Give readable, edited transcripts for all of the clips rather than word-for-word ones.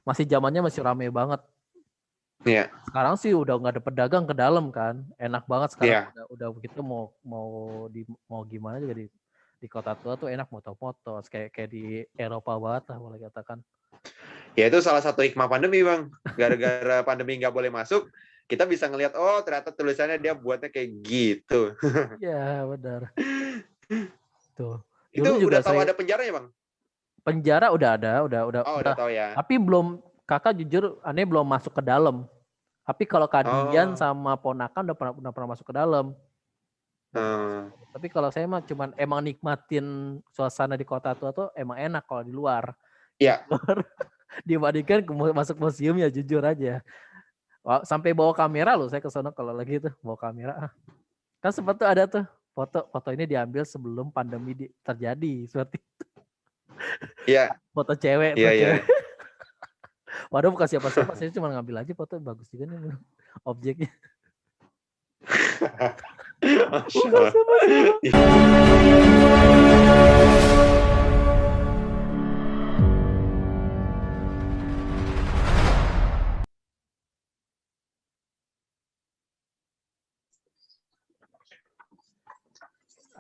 masih zamannya masih rame banget. Iya. Sekarang sih udah nggak ada pedagang ke dalam kan, enak banget sekarang. Iya. Udah begitu mau gimana juga di kota tua tuh enak moto-moto, kayak di Eropa banget lah boleh katakan. Ya itu salah satu hikmah pandemi, Bang. Gara-gara pandemi nggak boleh masuk, kita bisa ngelihat, oh ternyata tulisannya dia buatnya kayak gitu. Iya benar. Tuh. Itu Dulu juga udah tahu sering ada penjaranya, Bang? penjara udah ada, Oh, udah udah. tahu ya. Tapi kakak jujur aneh belum masuk ke dalam. Tapi kalau Kadian Oh. sama ponakan udah pernah masuk ke dalam. Tapi kalau saya mah cuman emang nikmatin suasana di kota tua tuh emang enak kalau di luar. Iya. Dibandingkan masuk museum ya jujur aja. Sampai bawa kamera loh saya ke sana kalau lagi itu bawa kamera. Kan sempat tuh ada tuh foto ini diambil sebelum pandemi terjadi seperti itu. Iya. Foto cewek Iya, tuh iya. cewek. Waduh bukan siapa-siapa, saya cuma ngambil aja foto bagus juga nih objeknya. Masya Bukan Allah. siapa-siapa.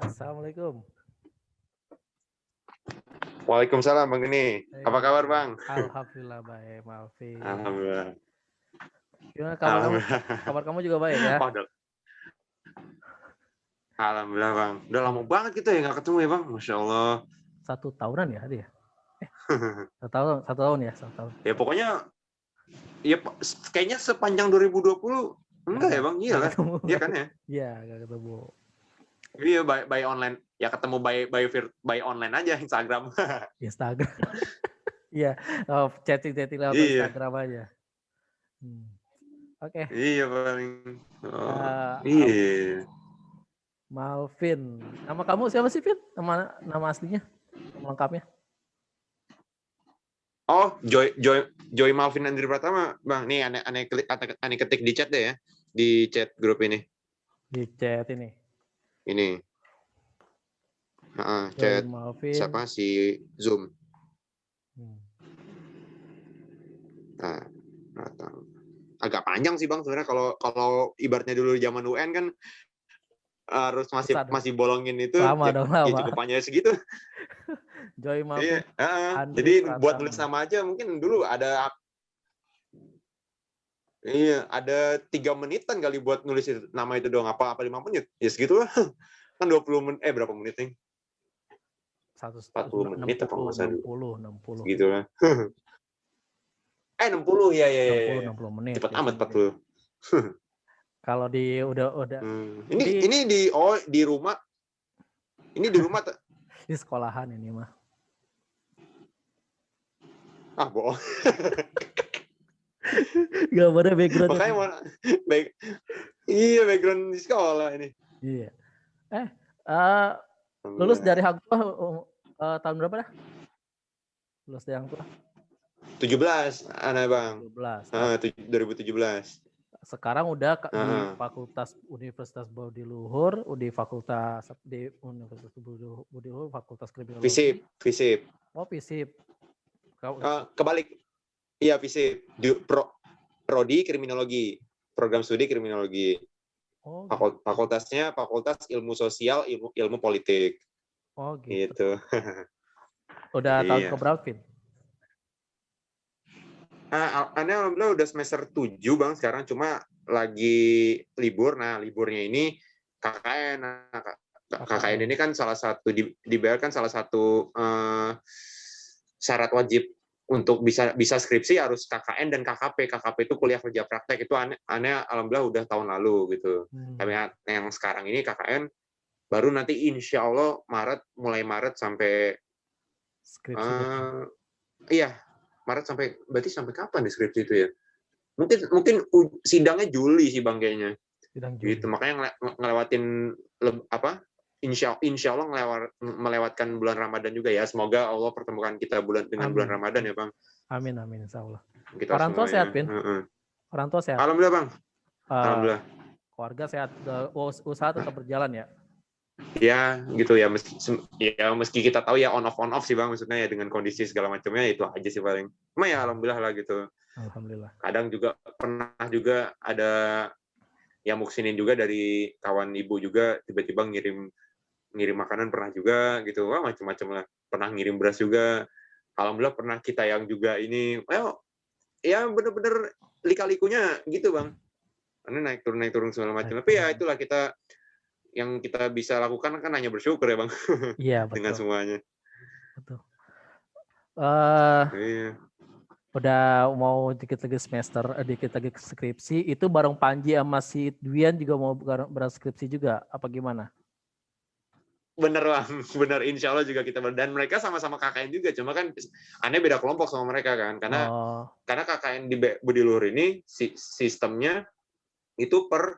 Assalamualaikum. Waalaikumsalam, Bang Geni. Apa kabar, Bang? Alhamdulillah baik, Malfi. Alhamdulillah. Gimana kabar kamu? Kabar kamu juga baik ya? Alhamdulillah, Bang. Udah lama banget kita ya nggak ketemu ya, Bang. Masya Allah. 1 tahunan ya dia? 1 tahun ya, 1 tahun. Ya pokoknya, ya kayaknya sepanjang 2020 enggak ya, Bang? Iya kan? Iya kan ya? Iya, nggak ketemu. Iya, by online. Ya ketemu by online aja Instagram. Instagram. Iya, chatting lewat Instagram aja. Oke. Iya, paling. Iya. Malvin. Nama kamu siapa sih, Vin? Nama aslinya? Nama lengkapnya? Oh, Joy Malvin Andri Pratama, Bang. Nih aneh ketik di chat deh ya. Di chat grup ini. Di chat ini. Ini. Chat Malvin. siapa si Zoom. Nah, agak panjang sih, Bang, sebenarnya kalau ibaratnya dulu zaman UN kan harus masih bolongin itu. Lama dong, lama. Ya cukup panjang segitu. Joy Malvin. Iya. Jadi buat nulis nama aja mungkin dulu ada 3 menitan kali buat nulis nama itu doang, apa 5 menit. Ya segitulah. Kan 20 menit, berapa menit nih? 40 menit apa nggak usah dulu. 60. Gitu lah. 60 ya. 60 menit. Cepat amat 40. Kalau udah. Ini di rumah. Ini di rumah. Di sekolahan ini mah. Bohong. Gak ada background. Makanya background di sekolah ini. Iya. Lulus dari Hang Tuah tahun berapa dah? Lulus dari Hang Tuah? 17, anak Bang. 2017. Sekarang udah di Fakultas Universitas Budi Luhur, di Universitas Budi Luhur, Fakultas Kriminologi. FISIP. Oh, FISIP. Kebalik. Iya, FISIP. Prodi Kriminologi. Program studi Kriminologi. Oh, fakultasnya Fakultas Ilmu Sosial, Ilmu Politik. Oh, gitu. Gitu. Udah tahun keberapa, Vin? Alhamdulillah udah semester 7, Bang, sekarang, cuma lagi libur. Nah, liburnya ini KKN. KKN ini kan salah satu dibayarkan salah satu syarat wajib untuk bisa skripsi harus KKN dan KKP. KKP itu kuliah kerja praktek. Itu aneh alhamdulillah udah tahun lalu gitu. Tapi yang sekarang ini KKN baru nanti insya Allah mulai Maret sampai skripsi. Iya, Maret berarti sampai kapan deskripsi itu ya? Mungkin sidangnya Juli sih, Bang, kayaknya. Gitu, makanya ngelewatin Insya Allah melewatkan bulan Ramadan juga ya. Semoga Allah pertemukan kita dengan bulan Ramadan ya, Bang. Amin insya Allah. Orang tua sehat, Pin? Orang tua sehat? Alhamdulillah, Bang. Alhamdulillah. Keluarga sehat, usaha tetap berjalan ya? ya gitu ya, meski kita tahu ya on off sih Bang, maksudnya ya dengan kondisi segala macamnya itu aja sih paling. Cuma ya alhamdulillah lah gitu. Alhamdulillah. Kadang juga pernah juga ada yang muksinin juga dari kawan ibu juga tiba-tiba ngirim makanan pernah juga gitu. Wah, macam-macam lah. Pernah ngirim beras juga. Alhamdulillah pernah kita yang juga ini, ya bener-bener lika-likunya gitu Bang. Karena naik turun segala macam. Tapi ya itulah yang kita bisa lakukan kan hanya bersyukur ya Bang. Iya, Dengan betul. semuanya. Betul. Iya. Udah mau dikit lagi semester, dikit lagi skripsi, itu bareng Panji sama si Dwian juga mau berskripsi juga, apa gimana? Bener Bang, bener. Insya Allah juga kita dan mereka sama-sama KKN juga, cuma kan aneh beda kelompok sama mereka kan, karena KKN di Budi Luhur ini sistemnya itu per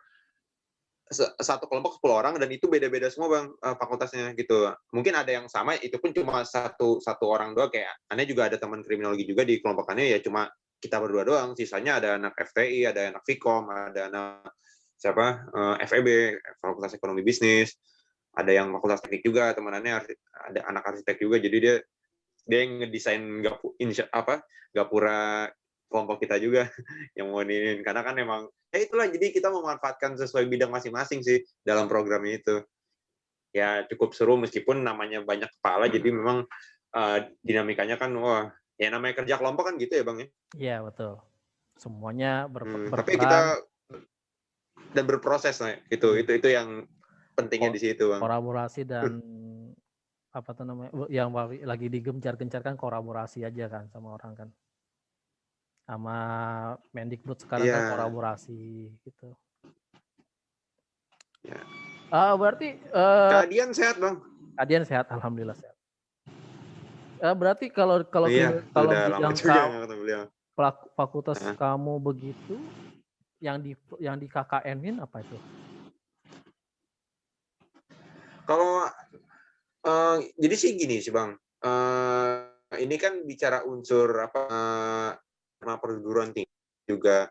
satu kelompok 10 orang dan itu beda-beda semua Bang, fakultasnya gitu. Mungkin ada yang sama, itu pun cuma satu orang doang, kayak aneh juga ada teman kriminologi juga di kelompok aneh, ya cuma kita berdua doang, sisanya ada anak FTI, ada anak Vkom, ada anak FEB, Fakultas Ekonomi Bisnis, ada yang fakultas teknik juga, temanannya ada anak arsitek juga, jadi dia yang ngedesain gapura kelompok kita juga yang mau karena kan emang itulah, jadi kita memanfaatkan sesuai bidang masing-masing sih dalam program itu. Ya cukup seru meskipun namanya banyak kepala, jadi memang dinamikanya kan ya namanya kerja kelompok kan gitu ya Bang ya. Iya betul. Semuanya Tapi berperan kita dan berproses gitu. iya. Itu yang pentingnya di situ Bang. Kolaborasi dan apa tuh namanya, yang lagi digencar-gencarkan kolaborasi aja kan sama orang kan. Sama Mendikbud sekarang kan Iya. kolaborasi gitu. Ya. Berarti Keadaan sehat Bang. Adian sehat, alhamdulillah sehat. Berarti kalau Iya, kalau udah lama bidang juga nggak ketemu beliau. fakultas kamu begitu, yang di KKN-in apa itu? Kalau jadi sih gini sih Bang, ini kan bicara unsur perguruan tinggi juga,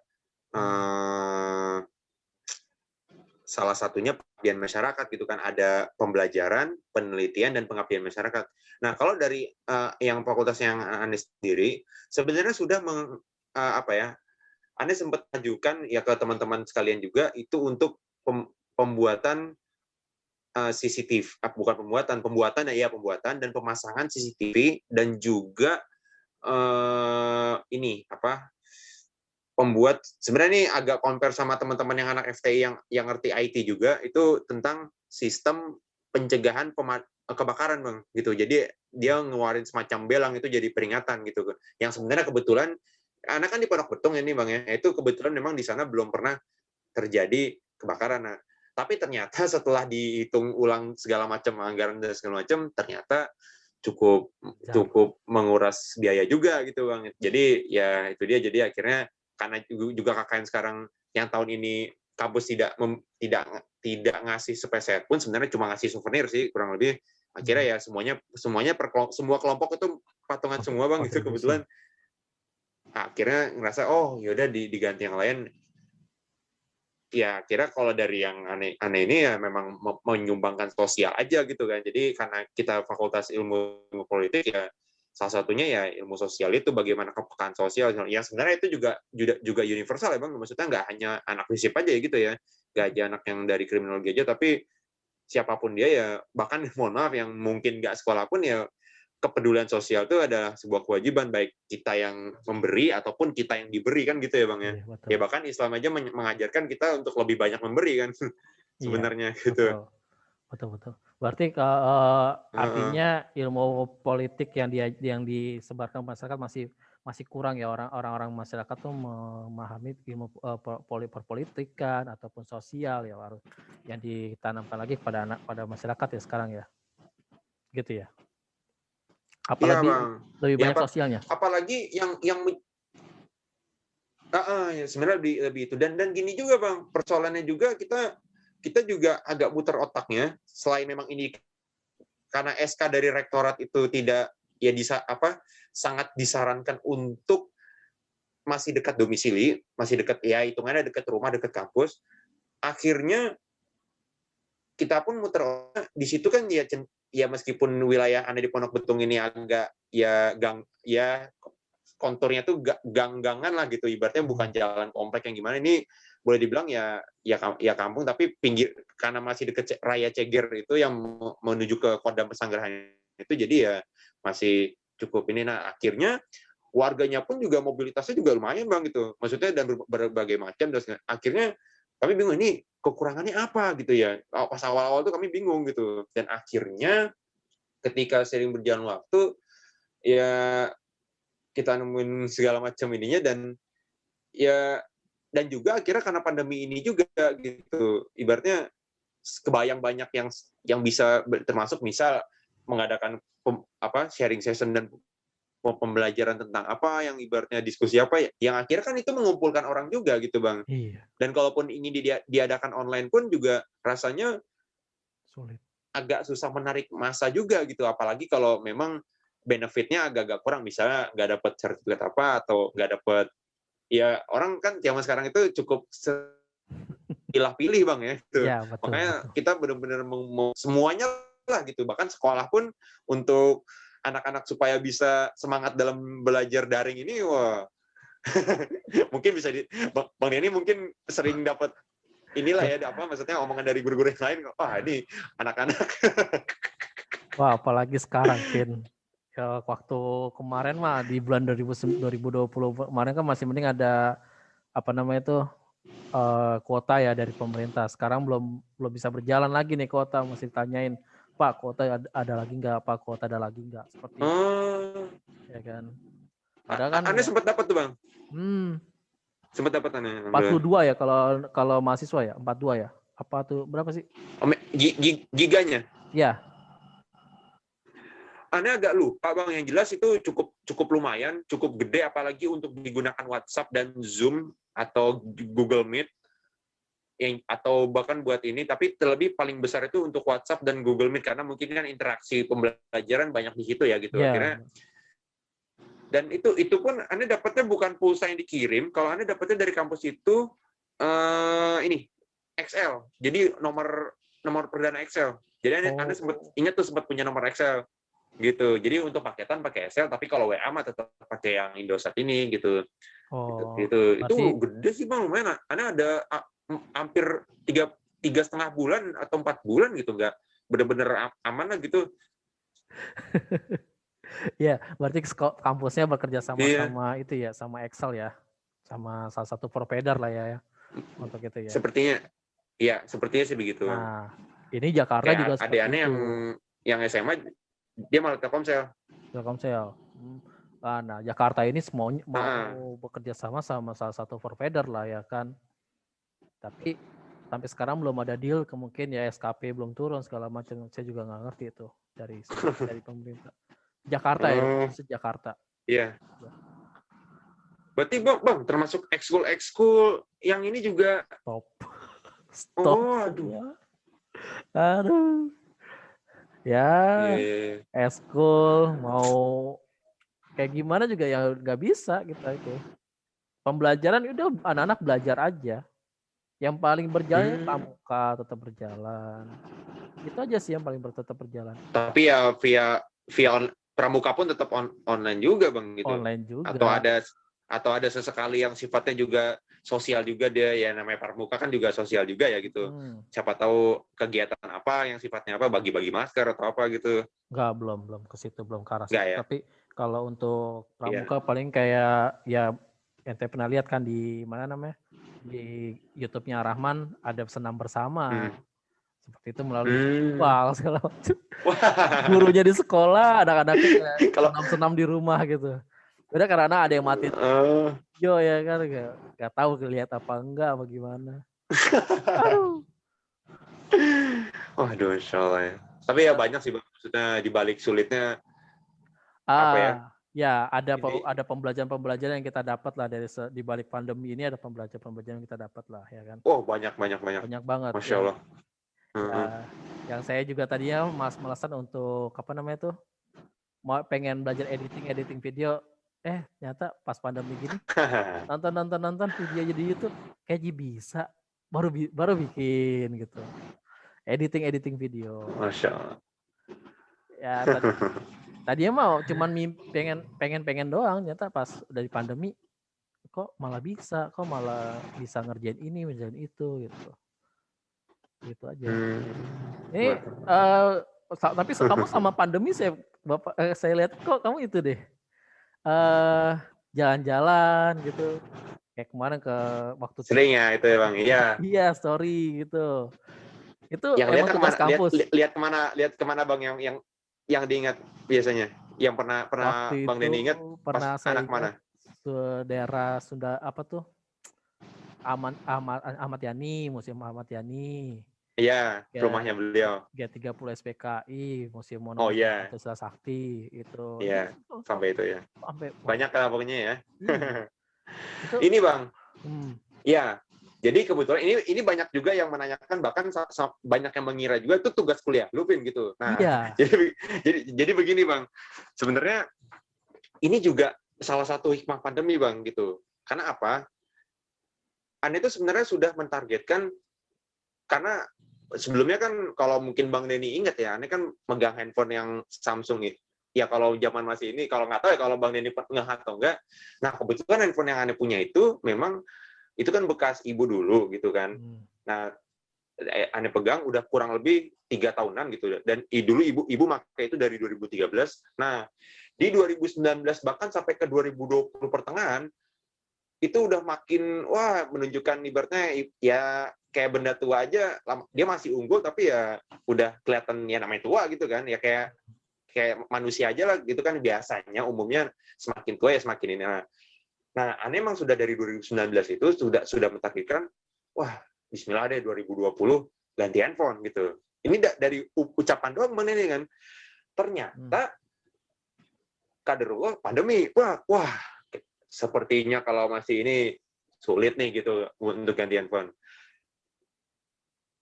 salah satunya pengabdian masyarakat gitu kan, ada pembelajaran, penelitian, dan pengabdian masyarakat. Nah kalau dari yang fakultas yang Anies sendiri, sebenarnya sudah Anies sempat ajukan ya ke teman-teman sekalian juga itu untuk pembuatan CCTV, pembuatan dan pemasangan CCTV, dan juga pembuat, sebenarnya ini agak compare sama teman-teman yang anak FTI yang ngerti IT juga, itu tentang sistem pencegahan kebakaran Bang gitu. Jadi dia ngeluarin semacam belang, itu jadi peringatan gitu. Yang sebenarnya kebetulan anak kan di Pondok Betung ini Bang ya, itu kebetulan memang di sana belum pernah terjadi kebakaran. Nah, tapi ternyata setelah dihitung ulang segala macam anggaran dan segala macam, ternyata cukup menguras biaya juga gitu Bang. Jadi ya itu dia, jadi akhirnya karena juga KKN sekarang yang tahun ini kampus tidak ngasih sepeser pun, sebenarnya cuma ngasih souvenir sih kurang lebih. Akhirnya ya semua kelompok itu patungan semua Bang gitu kebetulan. Akhirnya ngerasa yaudah diganti yang lain. Ya kira kalau dari yang aneh ini ya memang menyumbangkan sosial aja gitu kan. Jadi karena kita fakultas ilmu politik, ya salah satunya ya ilmu sosial itu bagaimana kepekaan sosial. Yang sebenarnya itu juga universal ya Bang. Maksudnya nggak hanya anak FISIP aja ya gitu ya. Nggak aja anak yang dari kriminologi aja, tapi siapapun dia ya, bahkan mohon maaf yang mungkin nggak sekolah pun ya, kepedulian sosial itu adalah sebuah kewajiban, baik kita yang memberi ataupun kita yang diberi kan gitu ya Bang ya. Iya, betul. Ya bahkan Islam aja mengajarkan kita untuk lebih banyak memberi kan sebenarnya gitu. Betul. Berarti artinya ilmu politik yang disebarkan masyarakat masih kurang ya, orang-orang masyarakat tuh memahami ilmu perpolitikan ataupun sosial ya, harus yang ditanamkan lagi pada masyarakat ya sekarang ya. Gitu ya. Apalagi lebih banyak sosialnya. Apalagi yang sebenarnya lebih itu, dan gini juga Bang, persoalannya juga kita juga agak muter otaknya, selain memang ini karena SK dari rektorat itu tidak ya sangat disarankan untuk masih dekat domisili, masih dekat ya hitungannya dekat rumah, dekat kampus. Akhirnya kita pun muter di situ kan ya meskipun wilayah Anda di Pondok Betung ini agak ya konturnya tuh gang-gangan lah gitu, ibaratnya bukan jalan komplek yang gimana, ini boleh dibilang ya kampung tapi pinggir, karena masih deket raya Ceger itu yang menuju ke Kodam Pesanggerahan itu, jadi ya masih cukup ini. Nah akhirnya warganya pun juga mobilitasnya juga lumayan bang gitu, maksudnya dan berbagai macam, dan akhirnya kami bingung ini kekurangannya apa gitu ya, pas awal-awal tuh kami bingung gitu, dan akhirnya ketika sering berjalan waktu ya kita nemuin segala macam ininya, dan ya dan juga akhirnya karena pandemi ini juga gitu, ibaratnya kebayang banyak yang bisa termasuk misal mengadakan sharing session dan pembelajaran tentang apa yang ibaratnya diskusi apa ya, yang akhirnya kan itu mengumpulkan orang juga gitu bang. Iya. Dan kalaupun ini diadakan online pun juga rasanya Sulit. agak susah menarik massa juga gitu, apalagi kalau memang benefitnya agak-agak kurang, misalnya nggak dapat sertifikat apa atau nggak dapat, ya orang kan zaman sekarang itu cukup pilih-pilih bang ya gitu. Ya, betul, Makanya betul. kita benar-benar semuanya lah gitu, bahkan sekolah pun untuk anak-anak supaya bisa semangat dalam belajar daring ini, wah mungkin bisa Bang Denny mungkin sering dapat inilah ya, apa maksudnya omongan dari guru-guru yang lain, wah ini anak-anak. Wah, apalagi sekarang, Vin. Ya, waktu kemarin mah di bulan 2020 kemarin kan masih mending ada apa namanya itu kuota ya dari pemerintah. Sekarang belum bisa berjalan lagi nih kuota, masih tanyain, Pak kuota ada lagi nggak? Pak kuota ada lagi nggak? Seperti itu, ya kan. Padahal kan Anda sempat dapat tuh bang? Sempat dapat Anda? 42 ya kalau mahasiswa ya, 42 ya. Apa tuh berapa sih? Giganya? Ya. Anda agak lupa bang, yang jelas itu cukup lumayan, cukup gede, apalagi untuk digunakan WhatsApp dan Zoom atau Google Meet, atau bahkan buat ini, tapi terlebih paling besar itu untuk WhatsApp dan Google Meet, karena mungkin kan interaksi pembelajaran banyak di situ ya gitu. Akhirnya, dan itu pun Anda dapatnya bukan pulsa yang dikirim, kalau Anda dapatnya dari kampus itu ini Excel, jadi nomor perdana Excel. Jadi Anda sempat punya nomor Excel gitu. Jadi untuk paketan pakai Excel, tapi kalau WA mah tetap pakai yang Indosat ini gitu. Gitu. Itu gede sih bang, lumayan. Anda ada hampir 3,5 bulan atau 4 bulan gitu, nggak bener-bener aman lah gitu. Ya, berarti kampusnya bekerja sama itu ya, sama Excel ya, sama salah satu provider lah ya untuk itu ya. Sepertinya sih begitu. Nah, ini Jakarta kayak juga seperti itu. Yang SMA dia malah Telkomsel. Nah, Jakarta ini semuanya mau bekerja sama salah satu provider lah ya kan. Tapi sampai sekarang belum ada deal, kemungkinan ya SKP belum turun segala macam. Saya juga nggak ngerti itu dari pemerintah. Jakarta ya, Jakarta. Iya. Berarti bang termasuk ekskul yang ini juga stop. Oh, aduh. Ya, ekskul mau kayak gimana juga ya nggak bisa kita itu. Pembelajaran udah anak-anak belajar aja. Yang paling berjalan pramuka tetap berjalan. Itu aja sih yang paling tetap berjalan. Tapi ya via pramuka pun tetap online juga bang gitu. Online juga. Atau ada sesekali yang sifatnya juga sosial juga, dia ya namanya pramuka kan juga sosial juga ya gitu. Siapa tahu kegiatan apa yang sifatnya apa, bagi-bagi masker atau apa gitu. Enggak, belum ke situ, belum ke arah situ. Ya? Tapi kalau untuk pramuka paling kayak ya ente pernah lihat kan di mana namanya? Di YouTube-nya Rahman ada senam bersama. Seperti itu melalui virtual segala macam. Gurunya di sekolah, anak-anaknya senam di rumah gitu. Beda karena ada yang mati video ya kan, nggak tahu lihat apa enggak apa gimana. Waduh, insyaallah ya. Tapi ya banyak sih bang, maksudnya di balik sulitnya apa ya? Ya ada pembelajaran yang kita dapat lah dari di balik pandemi ini, ada pembelajaran yang kita dapat lah ya kan. Oh banyak banget. Masya Allah. Yang saya juga tadinya malesan untuk apa namanya tuh, mau pengen belajar editing video, ternyata pas pandemi gini nonton video di YouTube kayak bisa baru bikin gitu. editing video. Masya Allah. Ya tadinya mau cuman pengen doang, ternyata pas dari pandemi kok malah bisa ngerjain ini, ngerjain itu gitu aja. Ini tapi kamu sama pandemi saya lihat kok kamu itu deh jalan-jalan gitu, kayak kemarin ke waktu Sering ya itu ya Bang, iya. Iya, story gitu. Itu Yang lihat emang tugas kemana? kampus. Lihat kemana Bang yang diingat biasanya? Yang pernah Waktu Bang itu Denny ingat pernah pas saya anak ingat mana? daerah Sunda apa tuh? Ahmad Yani, Museum Ahmad Yani. Iya, rumahnya beliau. G30 SPKI, Museum Oh Monumen iya, Pancasila Sakti itu. iya, sampai itu ya. Sampai Banyak lah pokoknya ya. iya. Itu Ini Bang, ya. Jadi kebetulan ini banyak juga yang menanyakan, bahkan banyak yang mengira juga itu tugas kuliah lu Vin gitu. Nah, iya. jadi begini Bang. Sebenarnya ini juga salah satu hikmah pandemi Bang gitu. Karena apa? Anda itu sebenarnya sudah mentargetkan, karena sebelumnya kan kalau mungkin Bang Denny ingat ya, Anda kan megang handphone yang Samsung ya. Ya kalau zaman masih ini, kalau nggak tahu ya kalau Bang Denny nge-hack atau enggak. Nah kebetulan handphone yang Anda punya itu memang itu kan bekas ibu dulu gitu kan. Nah, Anda pegang udah kurang lebih 3 tahunan gitu. Dan dulu ibu pakai itu dari 2013. Nah, di 2019 bahkan sampai ke 2020 pertengahan itu udah makin menunjukkan ibaratnya ya kayak benda tua aja, dia masih unggul tapi ya udah kelihatan ya namanya tua gitu kan. Ya kayak manusia aja lah gitu kan, biasanya umumnya semakin tua ya semakin ini. Nah, Ane emang sudah dari 2019 itu sudah mentargetkan, wah, bismillah deh 2020 ganti handphone gitu. Ini dari ucapan doang Bang ini kan. Ternyata kaderullah pandemi. Wah, sepertinya kalau masih ini sulit nih gitu untuk ganti handphone.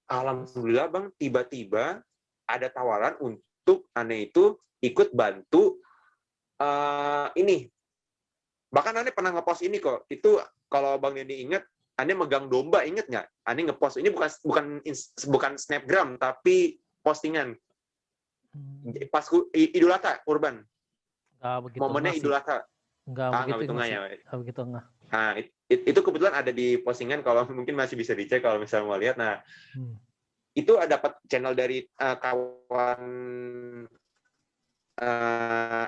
Alhamdulillah Bang, tiba-tiba ada tawaran untuk Ane itu ikut bantu ini. Bahkan Ane pernah ngepost ini kok. Itu kalau Bang Denny ingat, Ane megang domba, inget nggak? Ane ngepost ini bukan snapgram, tapi postingan. Pas Idul Adha, Urban. Momennya Idul Adha. Nggak begitu nggak ya? Nggak begitu nggak. Nah, itu kebetulan ada di postingan, kalau mungkin masih bisa dicek kalau misalnya mau lihat. Nah, itu dapat channel dari kawan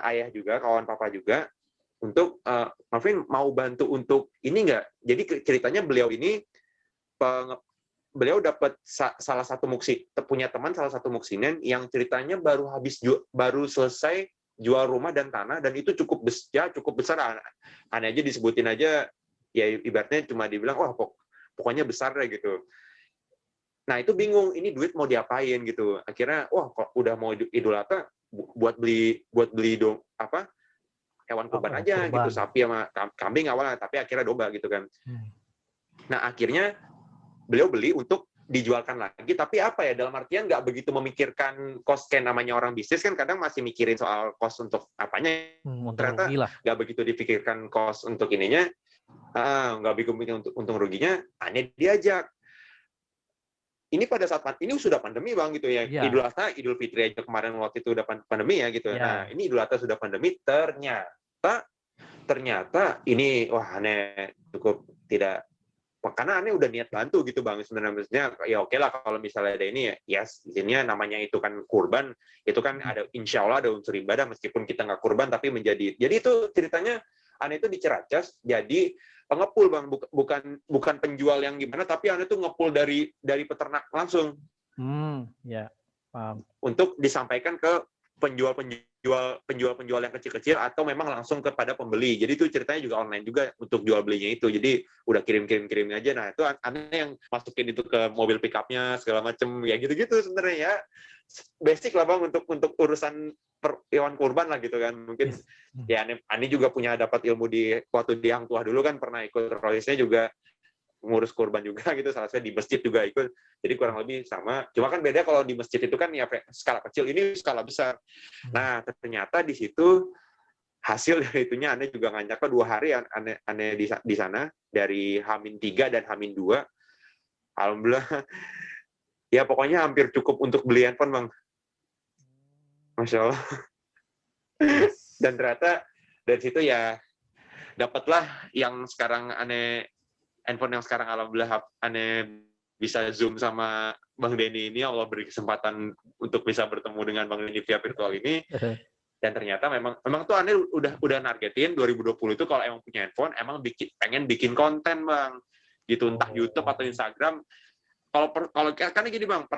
ayah juga, kawan papa juga. Untuk Marvin mau bantu untuk ini nggak? Jadi ceritanya beliau ini beliau dapat salah satu punya teman salah satu muksinen yang ceritanya baru selesai jual rumah dan tanah, dan itu cukup besar. Aneh aja disebutin aja ya, ibaratnya cuma dibilang wah pokoknya besar deh gitu. Nah itu bingung ini duit mau diapain gitu. Akhirnya kok udah mau Idul Adha buat beli hewan kurban aja gitu, sapi sama kambing awalnya, tapi akhirnya domba gitu kan. Nah akhirnya beliau beli untuk dijualkan lagi, tapi apa ya, dalam artian nggak begitu memikirkan cost, kayak namanya orang bisnis kan kadang masih mikirin soal cost untuk apanya. Ternyata nggak begitu dipikirkan cost untuk ininya, nggak begitu mikir untuk untung ruginya. Hanya diajak. Ini pada saat ini sudah pandemi Bang gitu ya. Idul Adha, Idul Fitri aja kemarin waktu itu udah pandemi ya gitu. Nah ini Idul Adha sudah pandemi, ternyata ini aneh cukup tidak, karena aneh udah niat bantu gitu Bang sebenarnya. Ya oke lah kalau misalnya ada ini ya izinnya, namanya itu kan kurban, itu kan ada insya Allah ada unsur ibadah meskipun kita nggak kurban, tapi jadi itu ceritanya aneh itu diceracas jadi pengepul Bang, bukan penjual yang gimana, tapi aneh itu ngepul dari peternak langsung. Ya, paham. Untuk disampaikan ke penjual yang kecil-kecil atau memang langsung kepada pembeli. Jadi itu ceritanya juga online juga untuk jual belinya itu. Jadi udah kirim aja. Nah itu aneh yang masukin itu ke mobil pickupnya segala macem ya, gitu-gitu sebenarnya ya. Basic lah Bang untuk urusan hewan kurban lah gitu kan. Mungkin ya aneh juga punya dapat ilmu waktu di Hang Tuah dulu kan, pernah ikut prosesnya juga ngurus kurban juga gitu, salah satu di masjid juga ikut. Jadi kurang lebih sama. Cuma kan beda kalau di masjid itu kan ya skala kecil, ini skala besar. Nah, ternyata di situ hasil dari itunya aneh juga ngajak 2 hari aneh di sana dari H-3 dan H-2. Alhamdulillah Ya pokoknya hampir cukup untuk beli handphone bang. Masya Allah. Yes. Dan ternyata dari situ ya dapatlah yang sekarang handphone yang sekarang alhamdulillah aneh bisa Zoom sama Bang Denny ini. Allah beri kesempatan untuk bisa bertemu dengan Bang Denny via virtual ini. Dan ternyata memang tuh aneh udah nargetin 2020 itu kalau emang punya handphone emang pengen bikin konten bang gitu, entah YouTube atau Instagram. Kalau kan gini bang,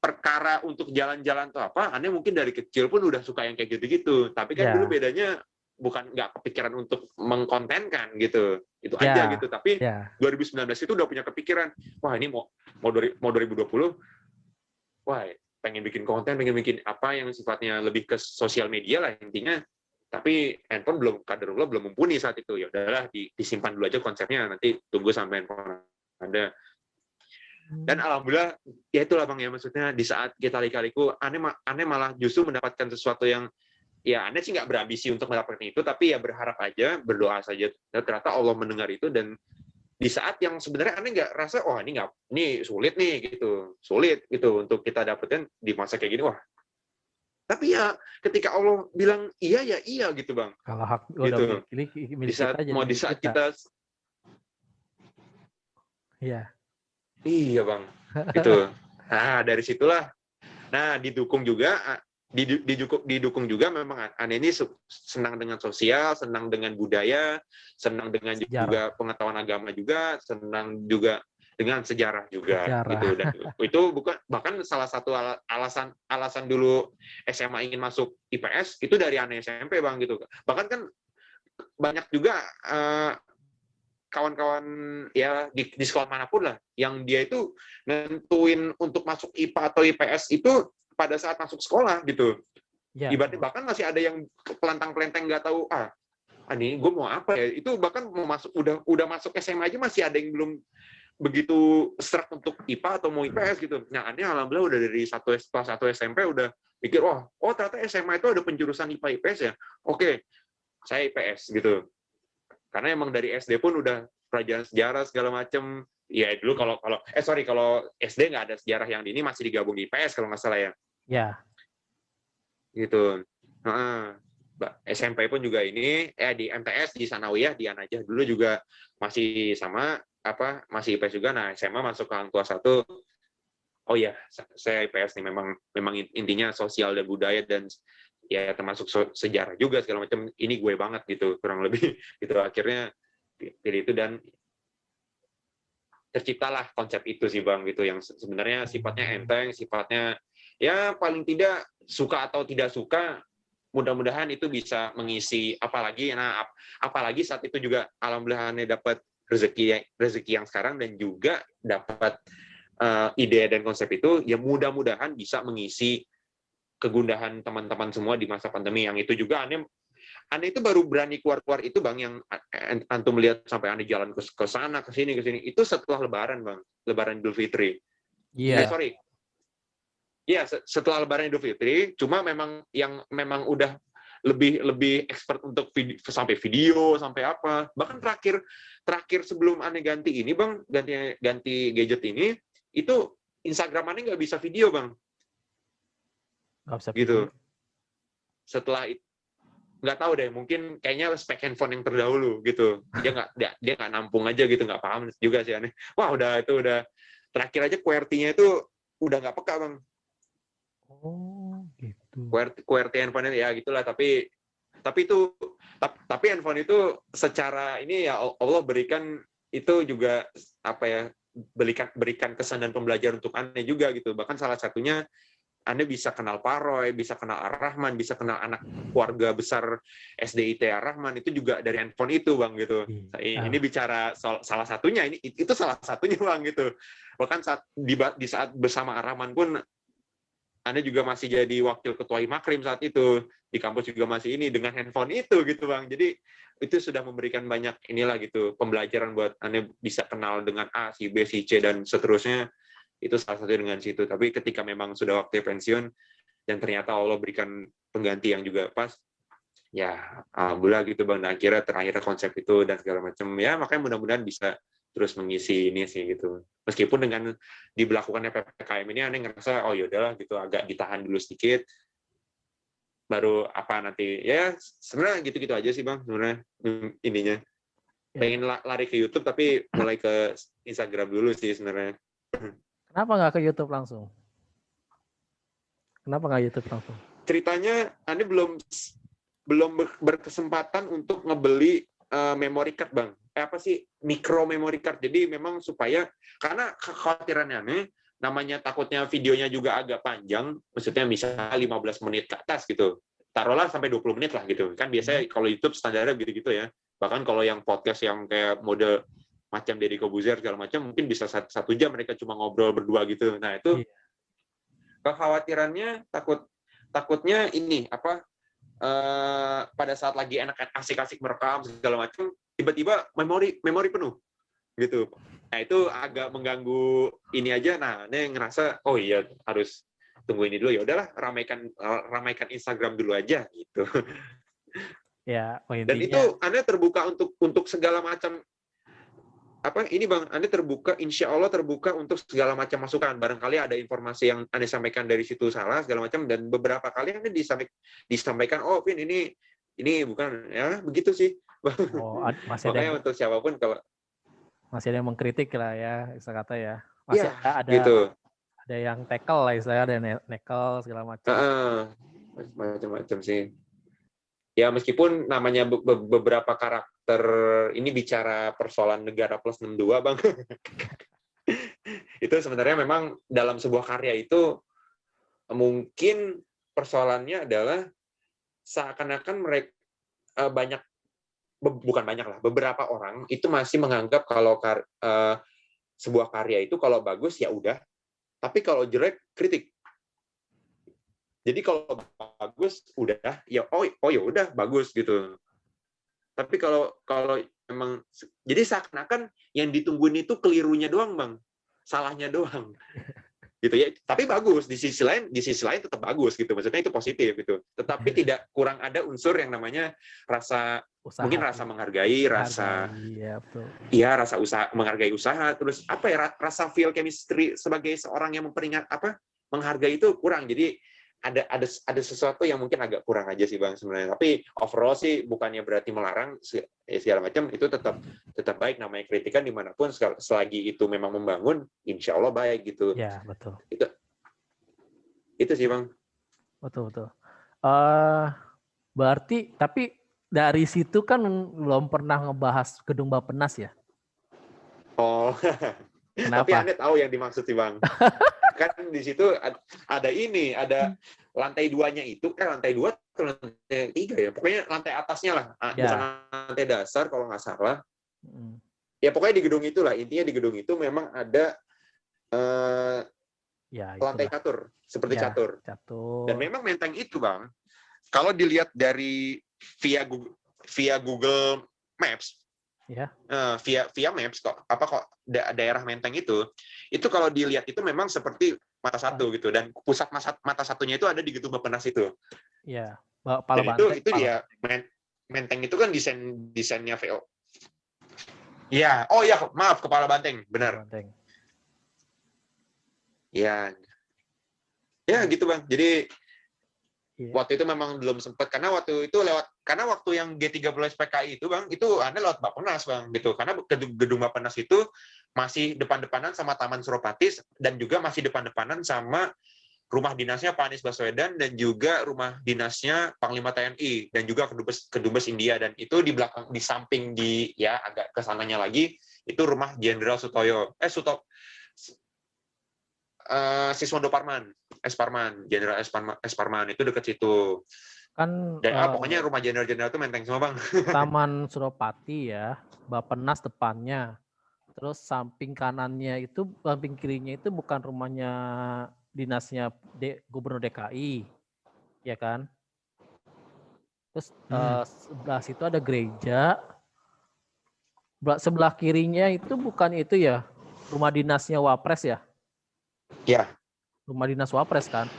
perkara untuk jalan-jalan atau apa, aneh mungkin dari kecil pun udah suka yang kayak gitu-gitu. Tapi kan dulu bedanya bukan nggak kepikiran untuk mengkontenkan gitu, itu aja gitu. Tapi 2019 itu udah punya kepikiran, wah ini mau 2020, wah pengen bikin konten, pengen bikin apa yang sifatnya lebih ke sosial media lah intinya. Tapi handphone belum mumpuni saat itu. Ya udahlah disimpan dulu aja konsepnya, nanti tunggu sampai handphone ada. Dan alhamdulillah ya itulah bang ya, maksudnya di saat kita lika-liku aneh malah justru mendapatkan sesuatu yang ya aneh sih nggak berambisi untuk mendapatkan itu, tapi ya berharap aja, berdoa saja. Dan ternyata Allah mendengar itu, dan di saat yang sebenarnya aneh nggak rasa ini sulit nih sulit gitu untuk kita dapetin di masa kayak gini, wah. Tapi ya ketika Allah bilang iya ya iya gitu bang. Kalau hak gitu. Di saat kita iya. Iya bang, gitu. Nah dari situlah, didukung juga memang aneh ini senang dengan sosial, senang dengan budaya, senang dengan juga pengetahuan agama juga, senang juga dengan sejarah juga, gitu. Dan itu bahkan salah satu alasan dulu SMA ingin masuk IPS itu dari aneh SMP bang gitu. Bahkan kan banyak juga kawan-kawan ya di sekolah manapun lah yang dia itu nentuin untuk masuk IPA atau IPS itu pada saat masuk sekolah gitu. Ibaratnya bahkan masih ada yang pelantang-pelenteng nggak tahu ini gue mau apa ya, itu bahkan mau masuk udah masuk SMA aja masih ada yang belum begitu serak untuk IPA atau mau IPS gitu. Nah aneh alhamdulillah udah dari kelas 1 SMP udah pikir ternyata SMA itu ada penjurusan IPA IPS ya, oke saya IPS gitu. Karena emang dari SD pun udah pelajaran sejarah segala macem. Ya dulu kalau SD nggak ada sejarah yang ini masih digabung di IPS kalau nggak salah ya. Ya. Gitu. SMP pun juga ini di MTS di Sanawiyah di An-Najah dulu juga masih sama masih IPS juga. Nah SMA masuk ke Hang Tuah 1. Oh ya, saya IPS nih memang intinya sosial dan budaya dan ya termasuk sejarah juga segala macam, ini gue banget gitu kurang lebih gitu. Akhirnya pilih itu dan terciptalah konsep itu sih bang gitu, yang sebenarnya sifatnya enteng, sifatnya ya paling tidak suka atau tidak suka mudah-mudahan itu bisa mengisi, apalagi saat itu juga alhamdulillah dapat rezeki yang sekarang dan juga dapat ide dan konsep itu, ya mudah-mudahan bisa mengisi kegundahan teman-teman semua di masa pandemi. Yang itu juga aneh itu baru berani keluar itu bang, yang antum lihat sampai aneh jalan ke sana ke sini itu setelah lebaran bang, lebaran Idul Fitri. Setelah lebaran Idul Fitri, cuma memang udah lebih expert untuk sampai video sampai apa. Bahkan terakhir sebelum aneh ganti ini bang, ganti gadget ini, itu Instagram aneh nggak bisa video bang. Gitu. Setelah itu nggak tahu deh, mungkin kayaknya spek handphone yang terdahulu gitu, dia nggak nampung aja gitu, nggak paham juga sih aneh. Wah udah terakhir aja QWERTY-nya itu udah nggak peka bang. Gitu. QWERTY handphone ya gitulah, tapi handphone itu secara ini ya Allah berikan itu juga berikan kesan dan pembelajaran untuk aneh juga gitu. Bahkan salah satunya Anda bisa kenal Paroy, bisa kenal Ar-Rahman, bisa kenal anak keluarga besar SDIT Ar-Rahman, itu juga dari handphone itu bang gitu. Ini bicara salah satunya, itu salah satunya bang gitu. Bahkan di saat bersama Ar-Rahman pun Anda juga masih jadi wakil ketua Himakrim saat itu, di kampus juga masih ini dengan handphone itu gitu bang. Jadi itu sudah memberikan banyak inilah gitu pembelajaran buat Anda bisa kenal dengan A, si B, si C dan seterusnya. Itu salah satu dengan situ. Tapi ketika memang sudah waktu pensiun dan ternyata Allah berikan pengganti yang juga pas, ya alhamdulillah gitu bang. Dan akhirnya terakhir konsep itu dan segala macam, ya makanya mudah-mudahan bisa terus mengisi ini sih gitu. Meskipun dengan diberlakukannya PPKM ini aneh ngerasa oh yaudahlah gitu agak ditahan dulu sedikit baru apa nanti ya sebenarnya gitu-gitu aja sih Bang sebenarnya ininya. Pengen lari ke YouTube tapi mulai ke Instagram dulu sih sebenarnya. Kenapa nggak ke YouTube langsung? Kenapa nggak YouTube langsung? Ceritanya aneh belum berkesempatan untuk ngebeli memory card Bang. Apa sih micro memory card. Jadi memang supaya karena kekhawatirannya aneh namanya takutnya videonya juga agak panjang, maksudnya misalnya 15 menit ke atas gitu. Taruhlah sampai 20 menit lah gitu. Kan biasanya kalau YouTube standarnya gitu-gitu ya. Bahkan kalau yang podcast yang kayak mode macam Deddy Corbuzier segala macam mungkin bisa 1 jam mereka cuma ngobrol berdua gitu. Nah, itu kekhawatirannya takutnya ini apa pada saat lagi enak asik-asik merekam segala macam tiba-tiba memori penuh gitu. Nah, itu agak mengganggu ini aja. Nah, ini ngerasa oh iya harus tunggu ini dulu ya udahlah ramaikan Instagram dulu aja gitu. Ya, Dan itu Anda terbuka untuk segala macam apa ini Bang, Anda terbuka insya Allah terbuka untuk segala macam masukan. Barangkali ada informasi yang Anda sampaikan dari situ salah segala macam dan beberapa kali Anda disampaikan oh Vin ini bukan ya begitu sih. Oh, masih ada makanya untuk siapapun kalau masih ada yang mengkritik lah ya, istilah kata ya. Masih ada gitu. Ada yang tackle lah istilahnya, ada neckle segala macam. Macam-macam sih. Ya meskipun namanya beberapa karakter ini bicara persoalan negara plus 62 Bang. Itu sebenarnya memang dalam sebuah karya itu mungkin persoalannya adalah seakan-akan mereka beberapa orang itu masih menganggap kalau sebuah karya itu kalau bagus ya udah, tapi kalau jelek kritik. Jadi kalau bagus udah ya ya udah bagus gitu. Tapi kalau memang jadi seakan-akan yang ditungguin itu kelirunya doang Bang, salahnya doang. Gitu ya. Tapi bagus di sisi lain tetap bagus gitu. Maksudnya itu positif gitu. Tetapi tidak kurang ada unsur yang namanya rasa usaha, mungkin rasa menghargai, rasa usaha, menghargai usaha, terus apa ya rasa feel chemistry sebagai seorang yang menghargai itu kurang. Jadi ada sesuatu yang mungkin agak kurang aja sih Bang sebenarnya. Tapi overall sih bukannya berarti melarang segala macam, itu tetap baik, namanya kritikan dimanapun selagi itu memang membangun, insya Allah baik gitu. Ya betul. Itu sih Bang. Betul. Berarti tapi dari situ kan belum pernah ngebahas gedung Bappenas ya? Oh, kenapa? Tapi Anda tahu yang dimaksud sih Bang. Kan di situ ada lantai 2-nya itu, lantai 2 atau lantai 3 ya, pokoknya lantai atasnya lah, bukan lantai dasar kalau nggak salah. Ya pokoknya di gedung itulah, intinya di gedung itu memang ada lantai catur, seperti catur. Dan memang menteng itu Bang, kalau dilihat dari via Google Maps, via Maps kok daerah Menteng itu kalau dilihat itu memang seperti mata satu gitu, dan pusat mata satunya itu ada di gedung Bappenas itu. Iya. Itu dia Menteng itu kan desainnya VO. Iya. Oh ya maaf Kepala Banteng benar. Iya. Ya gitu Bang. Jadi waktu itu memang belum sempat karena waktu yang G30 SPKI itu Bang, itu Anda lewat Bappenas Bang gitu. Karena gedung Bappenas itu masih depan-depanan sama Taman Suropati dan juga masih depan-depanan sama rumah dinasnya Pak Anies Baswedan dan juga rumah dinasnya Panglima TNI dan juga kedubes India, dan itu di belakang di samping agak ke sananya lagi itu rumah Jenderal Siswondo Parman, Jenderal S. Parman itu dekat situ. Kan pokoknya rumah jenderal-jenderal itu menteng semua Bang. Taman Suropati ya, Bappenas depannya. Terus samping kirinya itu bukan rumahnya dinasnya Gubernur DKI, ya kan? Terus sebelah situ ada gereja. Sebelah kirinya itu bukan itu ya, rumah dinasnya Wapres ya? Ya. Rumah dinas Wapres kan?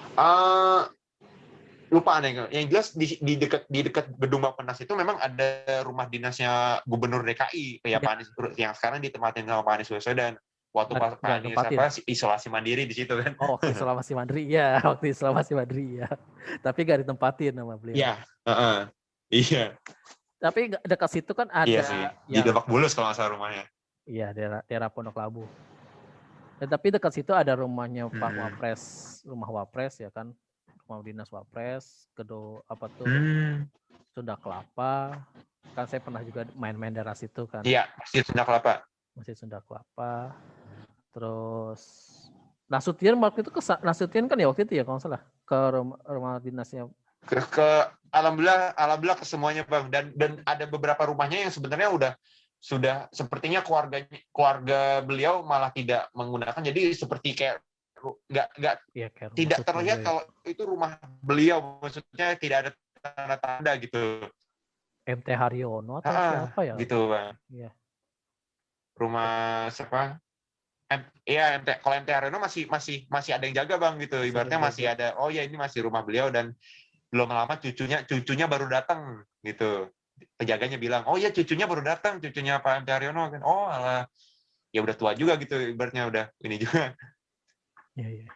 lupa nih. Yang jelas di dekat gedung Bappenas itu memang ada rumah dinasnya Gubernur DKI kayak Pak Anies, yang sekarang ditempatin sama Pak Anies Baswedan. Waktu Pak Anies isolasi mandiri di situ kan. Oh, waktu isolasi mandiri ya, waktu isolasi mandiri ya. Tapi nggak ditempatin sama beliau. Iya, iya. Tapi dekat situ kan ada iya sih. Di Lebak Bulus kalau nggak salah rumahnya. Iya, daerah Pondok Labu. Tapi dekat situ ada rumahnya Pak Wapres, rumah Wapres ya kan, rumah dinas Wapres, kedua apa tuh Sunda Kelapa. Kan saya pernah juga main-main daerah situ kan. Iya, Masjid Sunda Kelapa. Masjid Sunda Kelapa. Terus Nasution waktu itu Nasution kan ya waktu itu ya kalau nggak salah ke rumah dinasnya. Alhamdulillah ke semuanya Bang, dan ada beberapa rumahnya yang sebenarnya sudah sepertinya keluarga beliau malah tidak menggunakan, jadi seperti kayak nggak tidak terlihat ya. Kalau itu rumah beliau, maksudnya tidak ada tanda-tanda gitu. MT Haryono atau siapa ya? Gitu Bang. Iya. Rumah siapa? Iya, kalau MT Haryono masih ada yang jaga Bang gitu. Ibaratnya masih ada. Oh ya, ini masih rumah beliau, dan belum lama cucunya baru datang gitu. Penjaganya bilang, "Oh ya, cucunya baru datang, cucunya Pak MT Haryono." Kan. Oh, alah. Ya udah tua juga gitu, ibaratnya udah ini juga. Iya.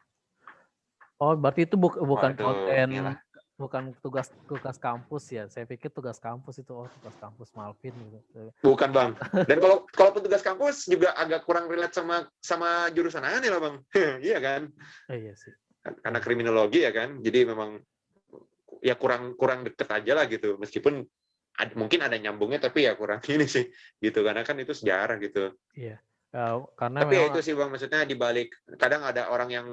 Oh, berarti itu bukan konten, bukan tugas kampus ya. Saya pikir tugas kampus itu tugas kampus Malvin gitu. Bukan Bang. Dan kalau petugas kampus juga agak kurang relate sama jurusan aneh lah Bang. Iya kan? Iya sih. Karena kriminologi ya kan. Jadi memang ya kurang deket aja lah gitu. Meskipun mungkin ada nyambungnya, tapi ya kurang ini sih gitu. Karena kan itu sejarah gitu. Iya. Karena tapi memang, itu sih Bang, maksudnya dibalik kadang ada orang yang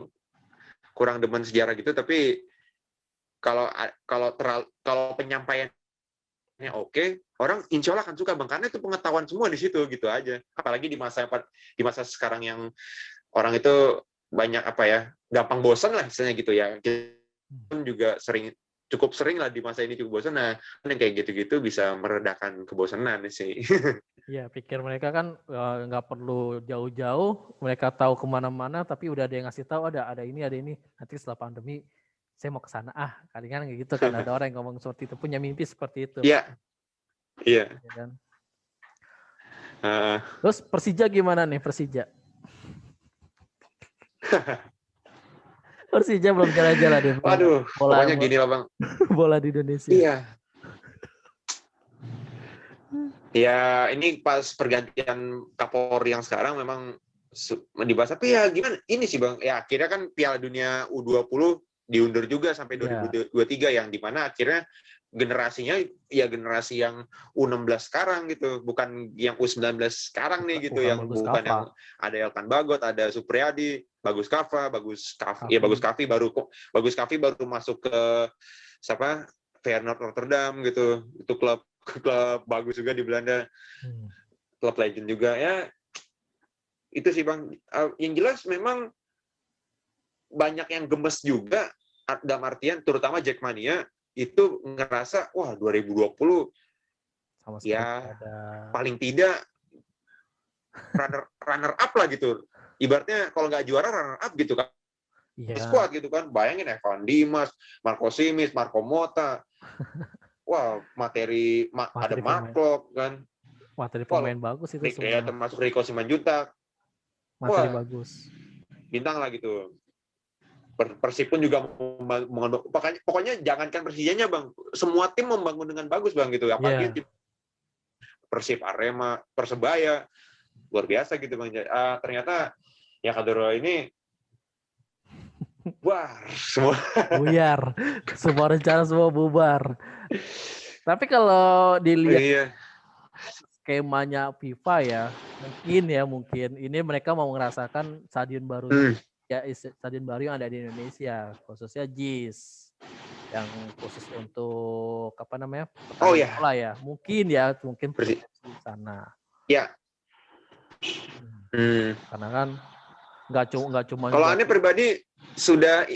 kurang demen sejarah gitu, tapi kalau penyampaiannya oke, orang insya Allah akan suka Bang, karena itu pengetahuan semua di situ gitu aja. Apalagi di masa sekarang yang orang itu banyak gampang bosan lah istilahnya gitu ya. Kita juga cukup sering lah di masa ini cukup bosan. Nah, yang kayak gitu-gitu bisa meredakan kebosanan sih. Iya, pikir mereka kan nggak perlu jauh-jauh, mereka tahu kemana-mana, tapi udah ada yang ngasih tahu ada ini. Nanti setelah pandemi saya mau ke sana. Kadang-kadang kayak gitu kan, ada orang yang ngomong seperti itu, punya mimpi seperti itu. Iya. Ya kan? Terus Persija gimana nih Persija? Persija belum jalan-jalan deh. Waduh, pokoknya gini lah Bang. Bola di Indonesia. Iya. Ya, ini pas pergantian Kapolri yang sekarang memang dibahas. Tapi ya gimana? Ini sih Bang, ya akhirnya kan Piala Dunia U20 diundur juga sampai 2023 yang dimana akhirnya generasinya ya generasi yang U16 sekarang gitu, bukan yang U19 sekarang nih gitu, yang bukan yang ada Elkan Bagot, ada Supriyadi, Bagus Kavi baru masuk ke Feyenoord Rotterdam gitu. Itu klub bagus juga di Belanda. Klub legend juga ya. Itu sih Bang. Yang jelas memang banyak yang gemes juga, dalam artian terutama Jackmania itu ngerasa wah 2020 ya paling tidak runner up lah gitu. Ibaratnya kalau nggak juara runner up gitu kan. Squad gitu kan. Bayangin Evan Dimas, Marco Simic, Marco Motta. Wah, ada Mark Klok kan. Materi pemain bagus itu semua. Ya, termasuk Rico Simanjuntak. Materi bagus. Bintang lah gitu. Persib pun juga pokoknya jangankan Persijanya Bang, semua tim membangun dengan bagus Bang gitu. Apalagi Persib, Arema, Persebaya luar biasa gitu Bang. Ternyata ya Kadoro ini bubar semua. Buyar. Semua rencana semua bubar. Tapi kalau dilihat skemanya FIFA ya, mungkin ini mereka mau merasakan stadion baru stadion baru yang ada di Indonesia, khususnya JIS yang khusus untuk bola ya. Mungkin di sana. Ya. Karena kan nggak cuma. Kalau Anda pribadi sudah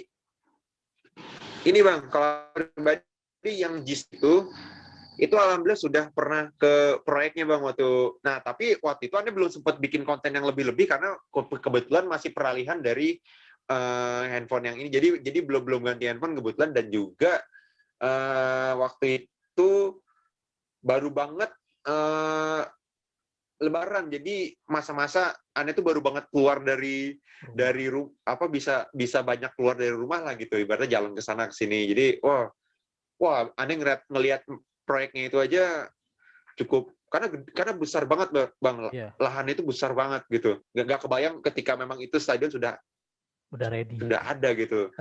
ini Bang, kalau pribadi yang JIS itu alhamdulillah sudah pernah ke proyeknya Bang tapi waktu itu Anda belum sempat bikin konten yang lebih-lebih karena kebetulan masih peralihan dari handphone yang ini, jadi belum ganti handphone kebetulan, dan juga waktu itu baru banget Lebaran, jadi masa-masa Ane tuh baru banget keluar dari bisa banyak keluar dari rumah lah gitu, ibaratnya jalan ke sana ke sini. Jadi wah Ane ngelihat proyeknya itu aja cukup, karena besar banget Bang. Iya, Lahannya itu besar banget gitu. Nggak kebayang ketika memang itu stadion sudah udah ready. ada gitu.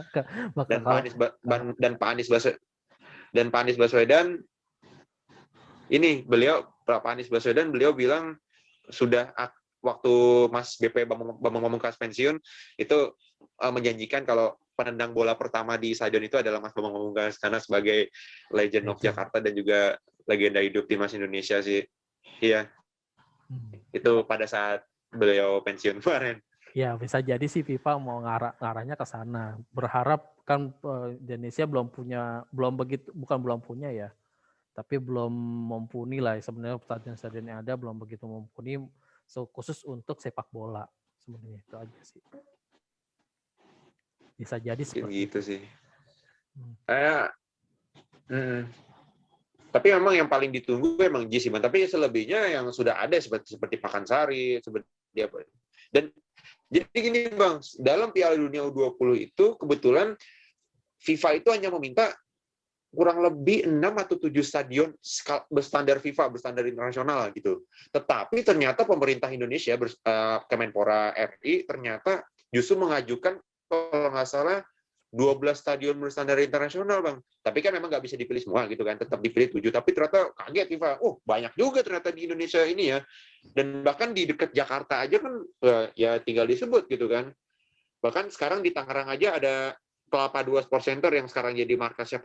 Maka Dan kalau Pak Anies Baswedan ini Pak Anies Baswedan beliau bilang sudah waktu Mas BP Bambang Pamungkas pensiun itu menjanjikan kalau penendang bola pertama di stadion itu adalah Mas Bambang Pamungkas, karena sebagai legend of Jakarta dan juga legenda hidup timnas Indonesia sih. Iya. Itu pada saat beliau pensiun kemarin. Ya, bisa jadi sih FIFA mau ngarahnya ke sana. Berharap kan Indonesia belum punya ya. Tapi belum mumpuni lah sebenarnya, stadion-stadion yang ada belum begitu mumpuni khusus untuk sepak bola. Sebenarnya itu aja sih. Bisa jadi seperti gitu itu sih. Tapi memang yang paling ditunggu memang JIS, tapi selebihnya yang sudah ada seperti Pakansari, seperti apa. Dan jadi gini Bang, dalam Piala Dunia U20 itu kebetulan FIFA itu hanya meminta kurang lebih 6 atau 7 stadion berstandar FIFA, berstandar internasional gitu. Tetapi ternyata pemerintah Indonesia, Kemenpora RI, ternyata justru mengajukan kalau nggak salah 12 stadion berstandar internasional, Bang. Tapi kan memang nggak bisa dipilih semua gitu kan, tetap dipilih 7. Tapi ternyata kaget FIFA, banyak juga ternyata di Indonesia ini ya. Dan bahkan di dekat Jakarta aja kan ya tinggal disebut gitu kan. Bahkan sekarang di Tangerang aja ada Kelapa 2 Sport Center yang sekarang jadi markasnya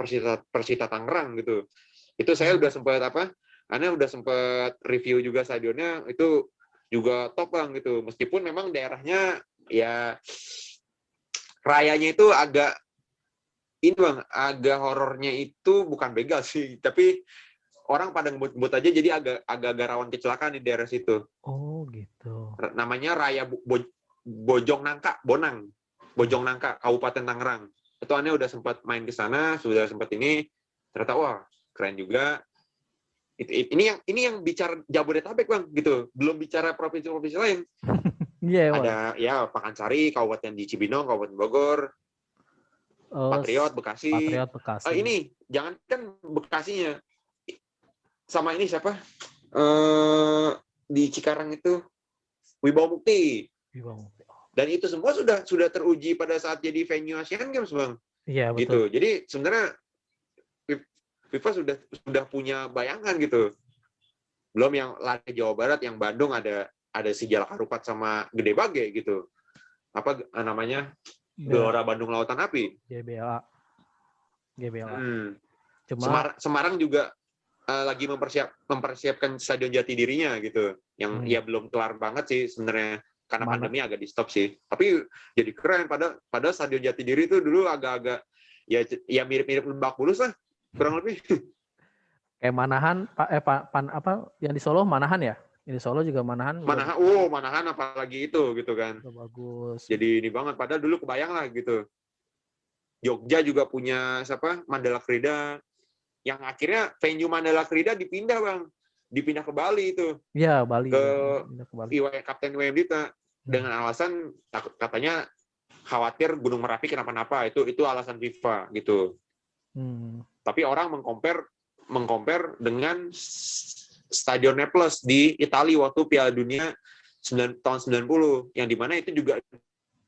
Persita Tangerang gitu. Itu saya udah sempat Anda udah sempat review juga stadionnya, itu juga top Bang gitu. Meskipun memang daerahnya ya rayanya itu agak Bang, agak horornya itu bukan begal sih, tapi orang pada ngebut-ngebut aja, jadi agak rawan kecelakaan di daerah situ. Oh gitu. Namanya Raya Bojong Nangka, Kabupaten Tangerang. Itu Ane udah sempat main ke sana, sudah sempat ini, ternyata wah keren juga. Ini yang bicara Jabodetabek Bang gitu, belum bicara provinsi-provinsi lain. Ada ya Pakansari, Kabupaten di Cibinong, Kabupaten Bogor, Patriot Bekasi. Ini jangan kan Bekasinya, sama ini siapa? Di Cikarang itu Wibawa Mukti. Dan itu semua sudah teruji pada saat jadi venue Asian Games, Bang. Iya, betul. Gitu. Jadi sebenarnya FIFA sudah punya bayangan gitu. Belum yang lari Jawa Barat, yang Bandung ada si Jalak Harupat sama Gede Bage gitu. Apa namanya? Gelora Bandung Lautan Api. GBLA. Semarang juga lagi mempersiapkan Stadion Jatidirinya gitu. Yang ya belum kelar banget sih sebenarnya. Karena pandemi agak di stop sih. Tapi jadi keren. Pada Stadion Jatidiri itu dulu agak-agak ya mirip-mirip Lebak Bulus lah. Kurang lebih. Kayak Manahan, yang di Solo Manahan ya? Yang di Solo juga Manahan. Manahan apalagi itu gitu kan. Bagus. Jadi ini banget. Padahal dulu kebayang lah gitu. Jogja juga punya Mandala Krida. Yang akhirnya venue Mandala Krida dipindah Bang. Dipindah ke Bali itu. Iya, Bali. Kapten WM Dita. Dengan alasan katanya khawatir Gunung Merapi kenapa-napa. Itu alasan FIFA gitu. Tapi orang mengcompare dengan Stadion Naples di Italia waktu Piala Dunia tahun 90, yang dimana itu juga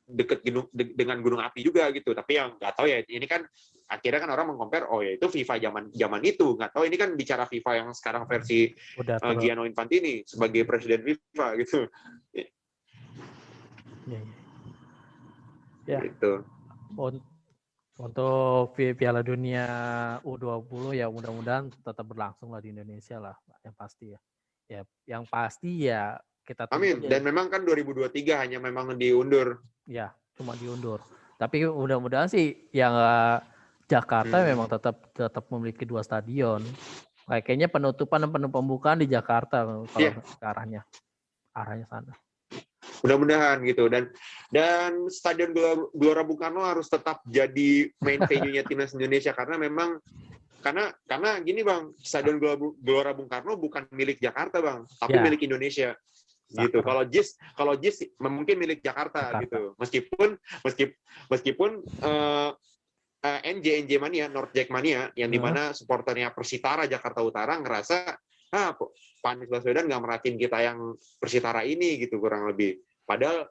dekat dengan gunung api juga gitu. Tapi yang nggak tahu ya, ini kan akhirnya kan orang mengcompare, ya itu FIFA zaman itu, nggak tahu ini kan bicara FIFA yang sekarang versi Gianni Infantini sebagai presiden FIFA gitu. Ya. Gitu. Untuk Piala Dunia U20 ya mudah-mudahan tetap berlangsung lah di Indonesia lah, yang pasti ya. Ya, yang pasti ya kita tunggu. Amin. Dan memang kan 2023 hanya memang diundur. Ya, cuma diundur. Tapi mudah-mudahan sih yang Jakarta memang tetap memiliki 2 stadion. Kayaknya penutupan dan pembukaan di Jakarta kalau ke arahnya sana. Mudah-mudahan gitu, dan Stadion Gelora Bung Karno harus tetap jadi main venue-nya timnas Indonesia, karena memang karena gini Bang, Stadion Gelora Bung Karno bukan milik Jakarta Bang, tapi Ya. milik Indonesia. Gitu. Kalau JIS mungkin milik Jakarta gitu. Meskipun NJ Mania, North Jack Mania yang dimana supporternya Persitara Jakarta Utara ngerasa Pak Anies Baswedan nggak merhatiin kita yang Persitara ini gitu kurang lebih. Padahal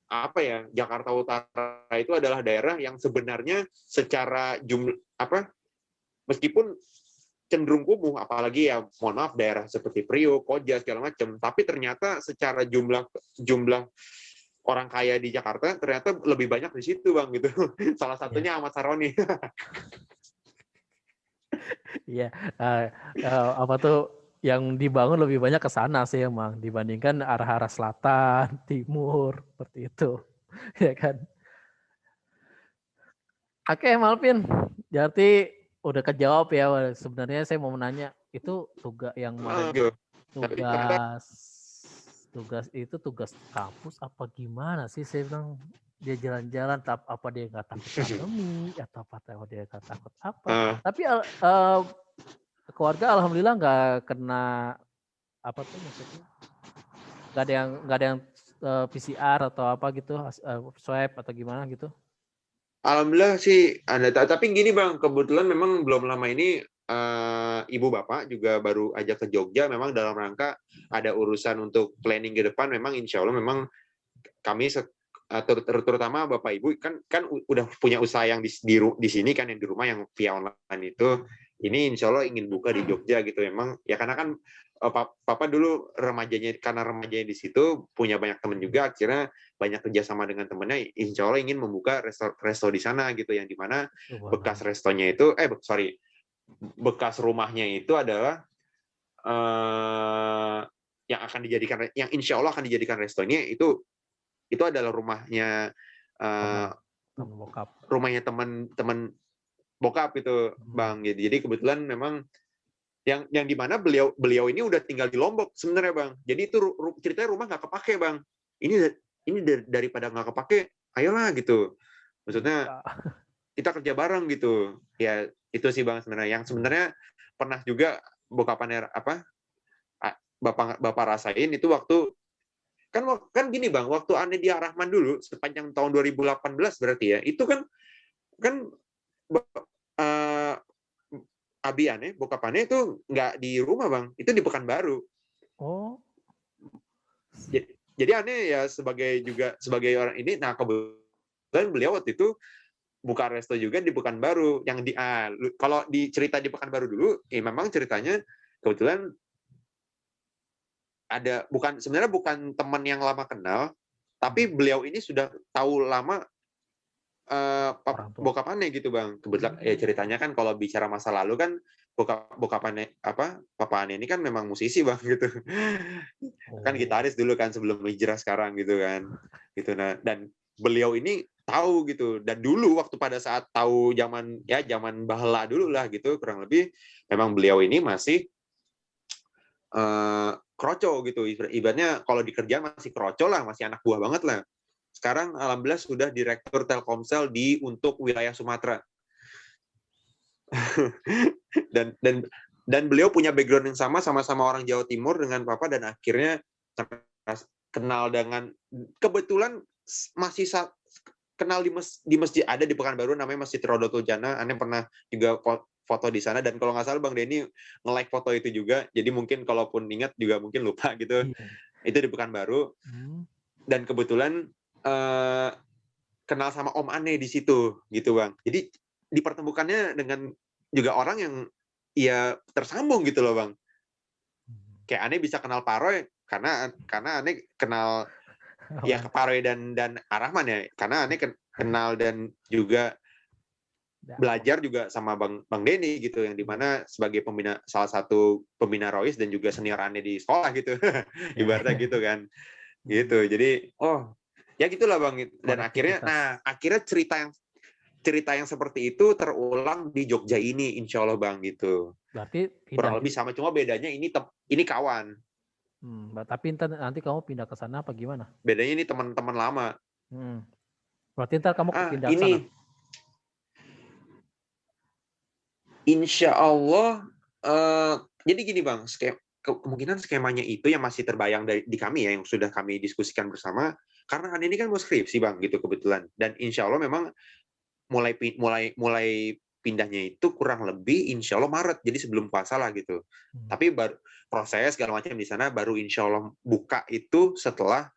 apa ya, Jakarta Utara itu adalah daerah yang sebenarnya secara meskipun cenderung kumuh, apalagi ya mohon maaf daerah seperti Priok, Koja segala macam, tapi ternyata secara jumlah orang kaya di Jakarta ternyata lebih banyak di situ Bang gitu. Salah satunya Ahmad Saroni. Iya, apa tuh yang dibangun lebih banyak ke sana sih emang dibandingkan arah-arah selatan, timur, seperti itu. Ya kan? Oke, Malvin. Berarti udah kejawab ya. Sebenarnya saya mau menanya, itu tugas yang kemarin tugas kampus apa gimana sih? Saya bilang dia jalan-jalan, apa dia nggak takut pandemi atau apa dia nggak takut apa? Tapi keluarga alhamdulillah nggak kena apa tuh maksudnya? Nggak ada yang PCR atau apa gitu, swab atau gimana gitu? Alhamdulillah sih ada, tapi gini Bang, kebetulan memang belum lama ini ibu bapak juga baru ajak ke Jogja, memang dalam rangka ada urusan untuk planning ke depan. Memang insya Allah memang kami terutama bapak ibu kan udah punya usaha yang di sini kan, yang di rumah yang via online itu, ini insya Allah ingin buka di Jogja gitu. Memang ya karena kan papa dulu karena remajanya di situ punya banyak teman juga, akhirnya banyak kerjasama dengan temennya, insya Allah ingin membuka resto di sana gitu, yang dimana bekas restonya itu bekas rumahnya itu adalah yang insya Allah akan dijadikan restonya itu adalah rumahnya rumahnya teman bokap itu Bang. Jadi kebetulan memang yang dimana beliau ini udah tinggal di Lombok sebenarnya Bang. Jadi itu ceritanya rumah nggak kepake Bang. Ini daripada nggak kepake, ayolah gitu. Maksudnya kita kerja bareng gitu. Ya itu sih Bang sebenarnya. Yang sebenarnya pernah juga bokapannya Bapak rasain itu waktu kan gini Bang, waktu Anedia Rahman dulu sepanjang tahun 2018 berarti ya, itu kan Abi Ane, bokapannya itu nggak di rumah Bang, itu di Pekanbaru. Oh. Jadi Ane ya sebagai orang ini, nah kebetulan beliau waktu itu buka resto juga di Pekanbaru. Kalau cerita di Pekanbaru dulu, memang ceritanya kebetulan sebenarnya bukan teman yang lama kenal, tapi beliau ini sudah tahu lama bokapannya gitu Bang. Kebetulan ceritanya kan kalau bicara masa lalu kan bokapannya Papa Ane ini kan memang musisi Bang gitu. Kan gitaris dulu kan sebelum hijrah sekarang gitu kan. Gitu. Nah, dan beliau ini tahu gitu, dan dulu waktu pada saat tahu zaman bahla dulu lah gitu kurang lebih, memang beliau ini masih kroco gitu, ibaratnya kalau di kerjaan masih kroco lah, masih anak buah banget lah. Sekarang alhamdulillah sudah direktur Telkomsel untuk wilayah Sumatera. dan beliau punya background yang sama-sama orang Jawa Timur dengan Papa, dan akhirnya kenal dengan, kebetulan masih kenal di masjid ada di Pekanbaru namanya Masjid Rodotul Jannah. Ane pernah juga foto di sana, dan kalau nggak salah Bang Denny nge-like foto itu juga, jadi mungkin kalaupun ingat juga mungkin lupa gitu. Itu di Pekanbaru. Dan kebetulan kenal sama Om Ane di situ gitu Bang. Jadi dipertemukannya dengan juga orang yang ya tersambung gitu loh Bang. Kayak Ane bisa kenal Paroy karena Ane kenal ya ke Paroy dan Arahman ya, karena Ane kenal dan juga belajar juga sama Bang Denny gitu, yang dimana sebagai salah satu pembina Rois dan juga senior Ane di sekolah gitu. Ibaratnya gitu kan. Gitu. Jadi ya gitulah Bang. Dan akhirnya cerita yang seperti itu terulang di Jogja ini insya Allah Bang gitu. Berarti kurang lebih sama, cuma bedanya ini kawan. Tapi nanti kamu pindah ke sana apa gimana? Bedanya ini teman-teman lama. Berarti ntar kamu pindah ke sana. Insya Allah, jadi gini Bang, kemungkinan skemanya itu yang masih terbayang di kami ya, yang sudah kami diskusikan bersama, karena ini kan mau skripsi Bang, gitu kebetulan. Dan insya Allah memang mulai pindahnya itu kurang lebih insya Allah Maret, jadi sebelum puasa lah gitu. Tapi baru proses segala macam di sana baru insya Allah buka itu setelah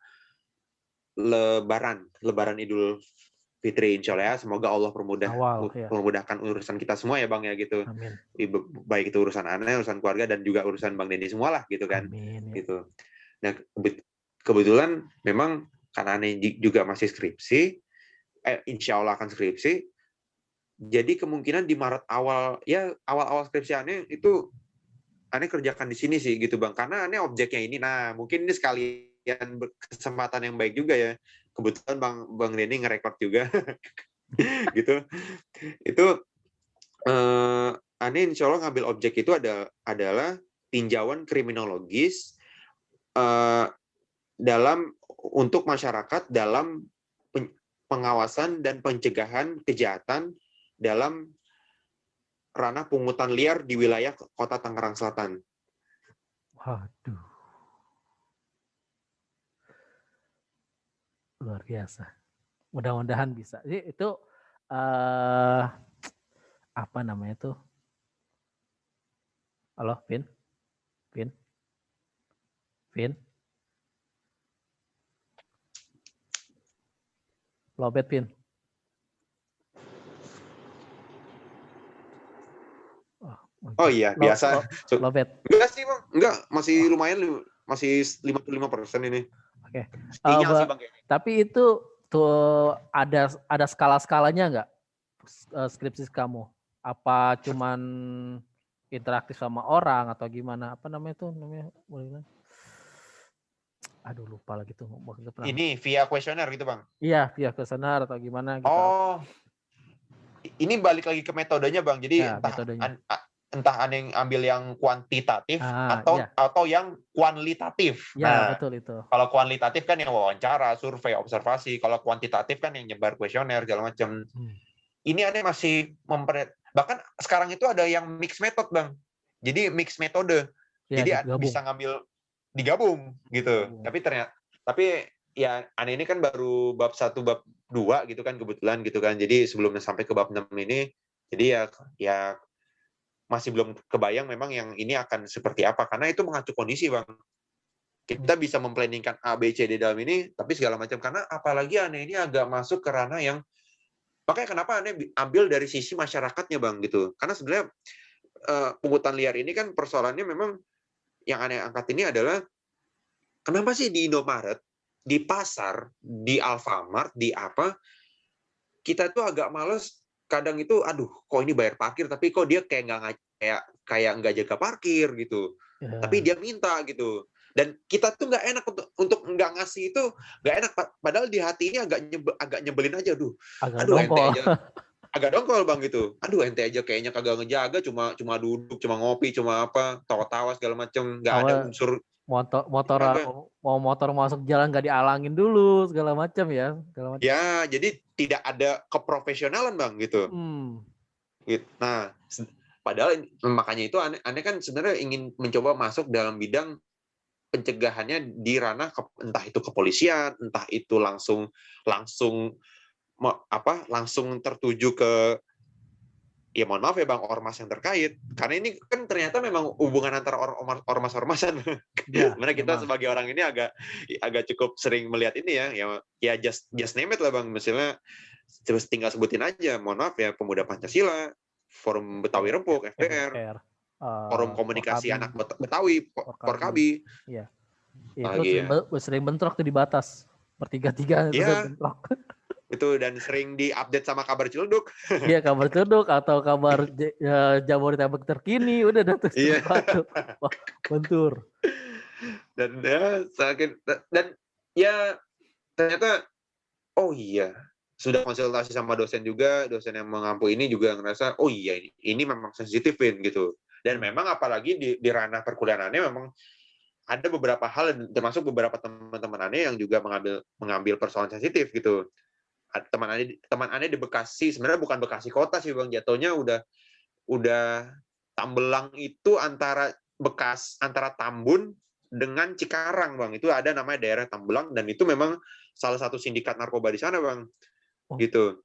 Lebaran Idul Fitri, insya Allah ya. Semoga Allah memudahkan urusan kita semua ya Bang ya gitu. Amin. Baik itu urusan anak, urusan keluarga, dan juga urusan Bang Denny semua lah gitu kan. Amin, ya. Gitu. Nah kebetulan memang karena Ane juga masih skripsi, insya Allah akan skripsi. Jadi kemungkinan di Maret awal skripsi Ane itu Ane kerjakan di sini sih gitu Bang. Karena Ane objeknya ini. Nah mungkin ini sekalian kesempatan yang baik juga ya. Kebetulan Bang Denny nge-record juga. Gitu. Itu Ane insya Allah ngambil objek itu adalah tinjauan kriminologis untuk masyarakat dalam pengawasan dan pencegahan kejahatan dalam ranah pungutan liar di wilayah Kota Tangerang Selatan. Waduh. Luar biasa. Mudah-mudahan bisa. Jadi itu apa namanya tuh? Halo, Vin? Lobet, Vin. Oh iya, biasa. Lobet. Enggak sih, Bang. Enggak, masih lumayan, masih 55% ini. Oke. Sinyal sih, Bang. Tapi itu tuh ada skala-skalanya nggak skripsi kamu? Apa cuman interaktif sama orang atau gimana? Apa namanya tuh? Aduh, lupa lagi tuh. Ini via kuesioner gitu, Bang? Iya, via kuesioner atau gimana gitu. Oh, ini balik lagi ke metodenya, Bang. Jadi ya, entah Ane yang ambil yang kuantitatif atau yang kualitatif. Ya, betul itu. Kalau kualitatif kan yang wawancara, survei, observasi. Kalau kuantitatif kan yang nyebar kuesioner segala macam. Ini Ane masih bahkan sekarang itu ada yang mix method, Bang. Jadi mix metode. Ya, jadi bisa digabung gitu. Tapi ya Ane ini kan baru bab 1 bab 2 gitu kan kebetulan gitu kan. Jadi sebelumnya sampai ke bab 6 ini, jadi ya masih belum kebayang memang yang ini akan seperti apa, karena itu mengacu kondisi Bang. Kita bisa memplanningkan A, B, C, D dalam ini, tapi segala macam, karena apalagi Ane ini agak masuk ke ranah yang, makanya kenapa Ane ambil dari sisi masyarakatnya Bang gitu, karena sebenarnya pungutan liar ini kan persoalannya memang yang Ane angkat ini adalah kenapa sih di Indomaret, di pasar, di Alfamart, di apa, kita tuh agak males kadang itu, aduh, kok ini bayar parkir, tapi kok dia kayak nggak jaga parkir gitu. Ya. Tapi dia minta gitu. Dan kita tuh nggak enak untuk nggak ngasih itu, nggak enak. Padahal di hati ini agak nyebelin aja, aduh ente aja. Agak dongkol Bang gitu. Aduh ente aja kayaknya kagak ngejaga, cuma duduk, cuma ngopi, cuma apa, tawa-tawa segala macam, nggak ada unsur motor masuk jalan nggak dialangin dulu segala macam ya. Ya, jadi tidak ada keprofesionalan Bang gitu. Nah, padahal makanya itu Ane kan sebenarnya ingin mencoba masuk dalam bidang pencegahannya di ranah entah itu kepolisian, entah itu langsung tertuju ke, ya mohon maaf ya Bang, ormas yang terkait. Karena ini kan ternyata memang hubungan antara ormas-ormasan. Sebenarnya kita sebagai orang ini agak cukup sering melihat ini ya just name it lah Bang. Misalnya terus tinggal sebutin aja, mohon maaf ya, Pemuda Pancasila, Forum Betawi Rempuk, FBR, Forum Komunikasi Anak Betawi, Porkabi. Iya. Itu sering bentrok tuh di batas. Bertiga-tiga itu bentrok. Itu dan sering diupdate sama kabar Ciledug. Iya, kabar Ciledug atau kabar Jabodetabek terkini, udah tuh. Iya. Bentur. Dan ternyata oh iya, sudah konsultasi sama dosen juga, dosen yang mengampu ini juga ngerasa oh iya ini memang sensitifin gitu. Dan memang apalagi di ranah perkuliahannya memang ada beberapa hal, termasuk beberapa teman-teman Ane yang juga mengambil persoalan sensitif gitu. Teman Ane di Bekasi, sebenarnya bukan Bekasi kota sih Bang, jatuhnya udah udah Tambelang itu antara Tambun dengan Cikarang, Bang. Itu ada namanya daerah Tambelang, dan itu memang salah satu sindikat narkoba di sana, Bang. Oh. Gitu.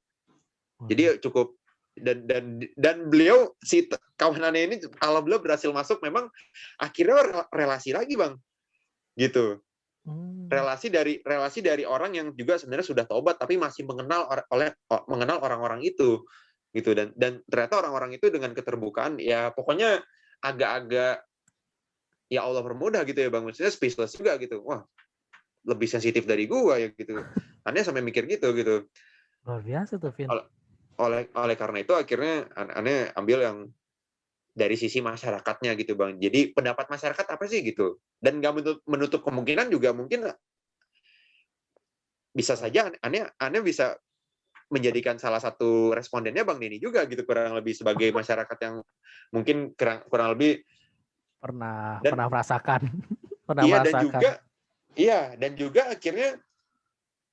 Waduh. Jadi cukup, dan beliau, si kawanannya ini, kalau beliau berhasil masuk, memang akhirnya relasi lagi, Bang. Gitu. Relasi dari orang yang juga sebenarnya sudah taubat tapi masih mengenal orang-orang itu, gitu. Dan ternyata orang-orang itu dengan keterbukaan, ya pokoknya agak-agak, ya Allah permudah gitu ya, Bang. Maksudnya speechless juga gitu. Wah, lebih sensitif dari gua ya gitu. Aneh sampai mikir gitu. Luar biasa tuh, Vin. Oleh karena itu akhirnya aneh ambil yang dari sisi masyarakatnya gitu, Bang. Jadi pendapat masyarakat apa sih gitu. Dan nggak menutup kemungkinan juga, mungkin bisa saja aneh bisa menjadikan salah satu respondennya Bang Denny juga gitu, kurang lebih sebagai masyarakat yang mungkin kurang lebih pernah dan merasakan. iya, dan juga akhirnya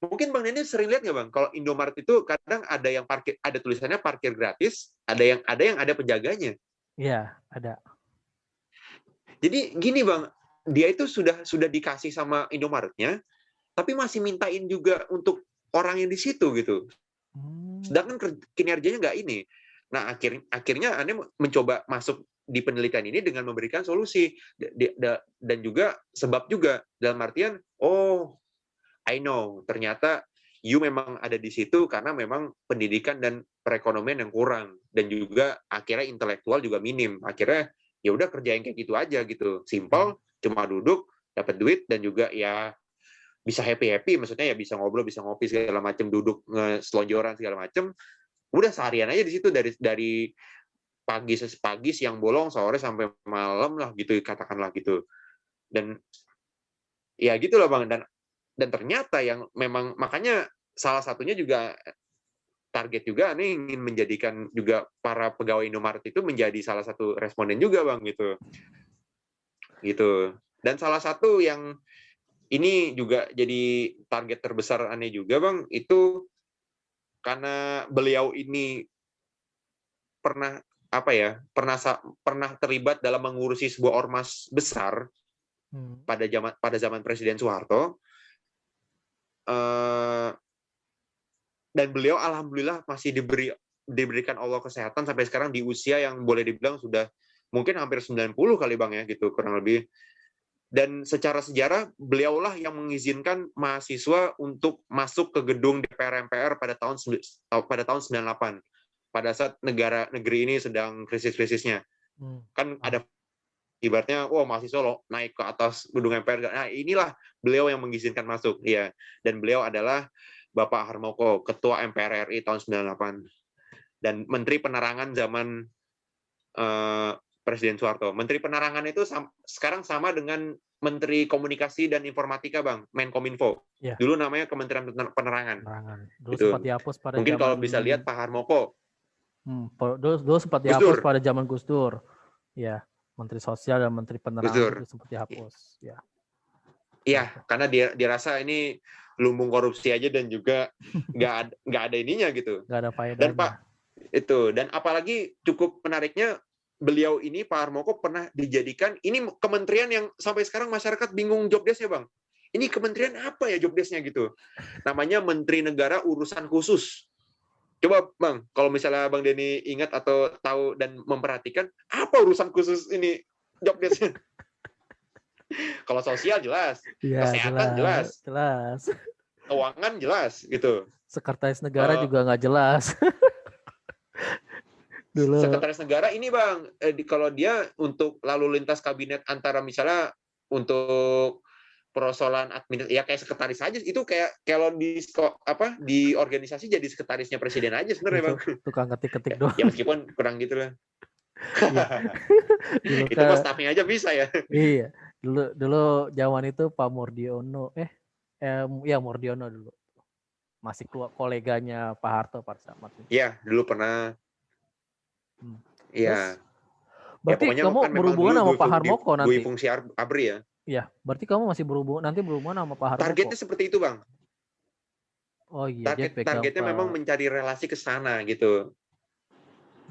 mungkin Bang Denny sering lihat nggak, Bang, kalau Indomaret itu kadang ada yang parkir, ada tulisannya parkir gratis, ada yang ada penjaganya. Iya, ada. Jadi gini, Bang, dia itu sudah dikasih sama Indomaretnya, tapi masih mintain juga untuk orang yang di situ gitu. Sedangkan kinerjanya nggak ini. Nah, akhirnya Anda mencoba masuk di penelitian ini dengan memberikan solusi. Dan juga sebab juga, dalam artian, oh, I know, ternyata you memang ada di situ karena memang pendidikan dan perekonomian yang kurang. Dan juga akhirnya intelektual juga minim. Akhirnya, ya udah kerjain kayak gitu aja gitu. Simple, cuma duduk, dapat duit, dan juga ya bisa happy, maksudnya ya bisa ngobrol, bisa ngopi segala macam, duduk selonjoran segala macam, udah seharian aja di situ, dari pagi siang bolong, sore sampai malam lah gitu, katakanlah gitu. Dan ya gitu loh, Bang. Dan ternyata yang memang, makanya salah satunya juga target juga nih, ingin menjadikan juga para pegawai Indomaret itu menjadi salah satu responden juga, Bang, gitu. Dan salah satu yang ini juga jadi target terbesar aneh juga, Bang, itu karena beliau ini pernah terlibat dalam mengurusi sebuah ormas besar pada zaman Presiden Soeharto, dan beliau alhamdulillah masih diberikan Allah kesehatan sampai sekarang di usia yang boleh dibilang sudah mungkin hampir 90 kali, Bang, ya gitu kurang lebih. Dan secara sejarah, beliaulah yang mengizinkan mahasiswa untuk masuk ke gedung DPR MPR pada tahun 98, pada saat negeri ini sedang krisis-krisisnya. Kan ada ibaratnya, mahasiswa loh naik ke atas gedung MPR. Nah, inilah beliau yang mengizinkan masuk, ya. Dan beliau adalah Bapak Harmoko, Ketua MPR RI tahun 98, dan Menteri Penerangan zaman Presiden Soeharto. Menteri Penerangan itu sekarang sama dengan Menteri Komunikasi dan Informatika, Bang, Menkominfo. Ya. Dulu namanya Kementerian Penerangan. Dulu gitu. Sempat dihapus pada mungkin zaman... kalau bisa lihat Pak Harmoko. Dulu sempat dihapus pada zaman Gus Dur. Ya, Menteri Sosial dan Menteri Penerangan itu sempat dihapus. Ya. Iya, karena dia rasa ini lumbung korupsi aja, dan juga nggak ada ininya gitu. Nggak ada faedahnya. Dan Pak itu, dan apalagi cukup menariknya, beliau ini Pak Harmoko pernah dijadikan, ini kementerian yang sampai sekarang masyarakat bingung job desk-nya, Bang. Ini kementerian apa ya job desk-nya gitu. Namanya Menteri Negara Urusan Khusus. Coba, Bang, kalau misalnya Bang Denny ingat atau tahu dan memperhatikan, apa urusan khusus ini job desk-nya? Kalau sosial jelas, ya, kesehatan jelas, keuangan jelas gitu. Sekretaris negara juga nggak jelas. Dulu. Sekretaris negara ini, Bang, kalau dia untuk lalu lintas kabinet antara misalnya untuk persoalan admin, ya kayak sekretaris aja, itu kayak kalau di organisasi jadi sekretarisnya presiden aja sebenarnya, Bang. Tukang ketik-ketik doang. Ya meskipun kurang gitu lah. Itu pas staffing aja bisa ya. Iya. Dulu zaman itu Pak Mordiono, ya Mordiono dulu. Masih koleganya Pak Harto pada saat itu. Iya, dulu pernah. Iya. Berarti ya, kamu kan berhubungan sama Pak Harmoko nanti. Fungsi ABRI ya. Iya, berarti kamu masih berhubungan sama Pak Harmoko. Targetnya seperti itu, Bang. Oh iya, targetnya memang mencari relasi ke sana gitu.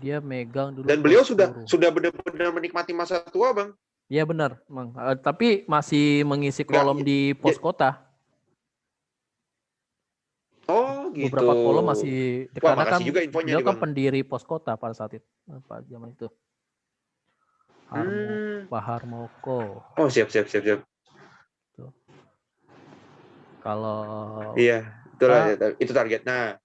Dia megang dulu Dan tuh beliau seluruh. sudah benar-benar menikmati masa tua, Bang. Iya benar, Bang. Tapi masih mengisi Nggak, kolom di pos kota. oh gitu. Beberapa kolom masih, Wah, karena kan makasih juga infonya beliau nih, kan Bang. pendiri pos kota pada saat itu, pada zaman itu. Hmm. Pak Harmoko. Oh, siap. Tuh. Kalau Iya, itu target. Nah,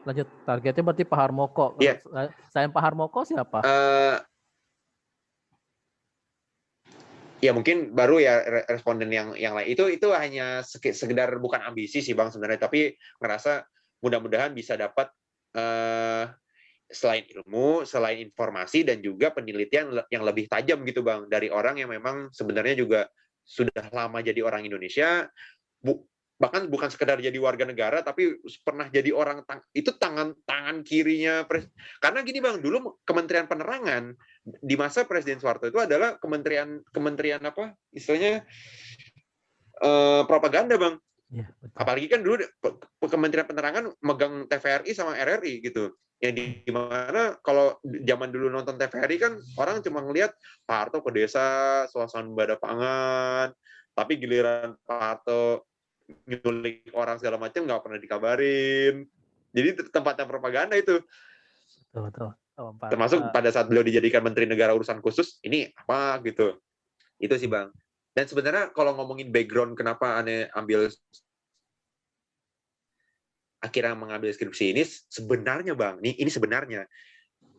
lanjut targetnya berarti Pak Harmoko. iya. Selain Pak Harmoko siapa? Ya mungkin baru ya responden yang lain itu hanya sekedar bukan ambisi sih Bang sebenarnya, tapi ngerasa mudah-mudahan bisa dapat selain ilmu, selain informasi dan juga penelitian yang lebih tajam gitu Bang dari orang yang memang sebenarnya juga sudah lama jadi orang Indonesia, bahkan bukan sekedar jadi warga negara tapi pernah jadi orang itu tangan kirinya karena gini Bang, dulu Kementerian Penerangan di masa Presiden Soeharto itu adalah kementerian apa istilahnya propaganda Bang. Ya, betul. Apalagi kan dulu Kementerian Penerangan megang TVRI sama RRI gitu. Yang di mana kalau zaman dulu nonton TVRI kan orang cuma ngelihat Pak Harto ke desa, suasana bada pangan, tapi giliran Pak Harto nyulik orang segala macam nggak pernah dikabarin. Jadi tempatnya propaganda itu. Betul. Termasuk pada saat beliau dijadikan Menteri Negara Urusan Khusus, ini apa gitu. Itu sih Bang. Dan sebenarnya kalau ngomongin background kenapa aneh akhirnya mengambil skripsi ini, sebenarnya Bang, ini sebenarnya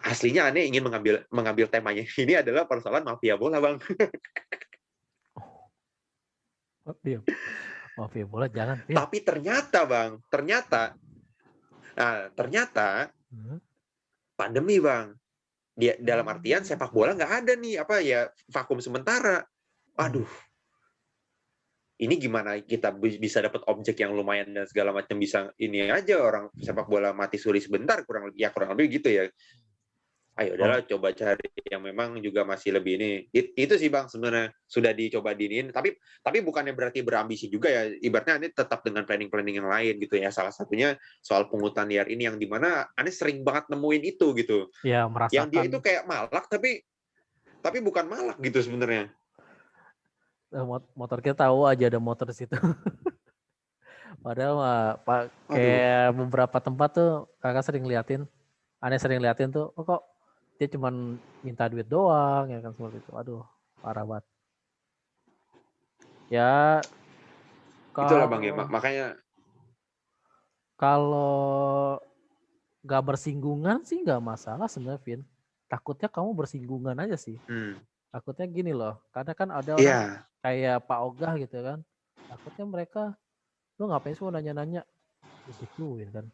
aslinya aneh ingin mengambil temanya ini adalah persoalan mafia bola Bang. Mafia bola jangan. Tapi ternyata Bang, ternyata pandemi Bang. Dalam artian sepak bola nggak ada nih vakum sementara. Aduh, ini gimana kita bisa dapat objek yang lumayan dan segala macam, bisa ini aja orang sepak bola mati suri sebentar kurang lebih gitu ya. Ayo udahlah coba cari yang memang juga masih lebih ini. Itu sih Bang sebenarnya sudah dicoba diinin, tapi bukannya berarti berambisi juga ya. Ibaratnya ini tetap dengan planning yang lain gitu ya. Salah satunya soal pungutan liar ini yang dimana Anies sering banget nemuin itu gitu. Ya, merasakan. Yang dia itu kayak malak tapi bukan malak gitu sebenarnya. Motor kita tahu aja ada motor di situ. Padahal kayak beberapa tempat tuh kakak sering liatin, Aneh sering liatin tuh, kok dia cuman minta duit doang ya kan seperti itu. Aduh, parah banget. Ya Itulah Bang ya, makanya kalau nggak bersinggungan sih nggak masalah sebenarnya, Vin. Takutnya kamu bersinggungan aja sih. Takutnya gini loh, karena kan ada orang kayak Pak Ogah gitu kan. Takutnya mereka, lu ngapain sih mau nanya-nanya? Digituin kan.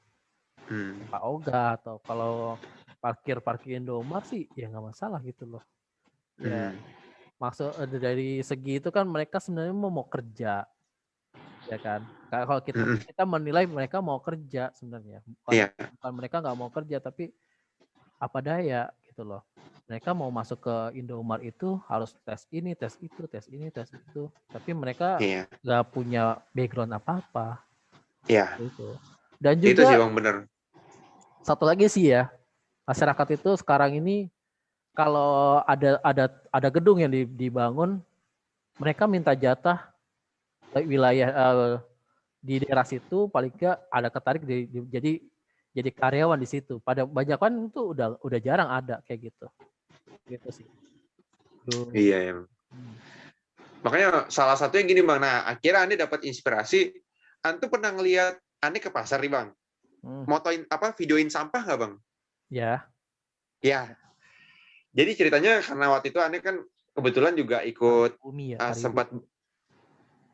Pak Ogah atau kalau parkir Indomart sih ya nggak masalah gitu loh. Ya maksud dari segi itu kan mereka sebenarnya mau kerja, ya kan. Kalau kita menilai mereka mau kerja sebenarnya, bukan mereka nggak mau kerja, tapi apa daya gitu loh. Mereka mau masuk ke Indomart itu harus tes ini, tes itu, tes ini, tes itu. Tapi mereka nggak punya background apa-apa. Iya. Gitu. Dan juga itu sih Bang bener. Satu lagi sih ya, masyarakat itu sekarang ini kalau ada gedung yang dibangun, mereka minta jatah wilayah di daerah situ, paling nggak ada ketarik jadi karyawan di situ. Pada banyak kan itu udah jarang ada kayak gitu. Gitu sih. Iya ya. Makanya salah satu yang gini Bang, nah akhirnya Ane dapat inspirasi. Antu pernah ngelihat Ane ke pasar nih Bang, motoin videoin sampah nggak Bang? Ya. Ya. Jadi ceritanya karena waktu itu Ane kan kebetulan juga ikut sempat,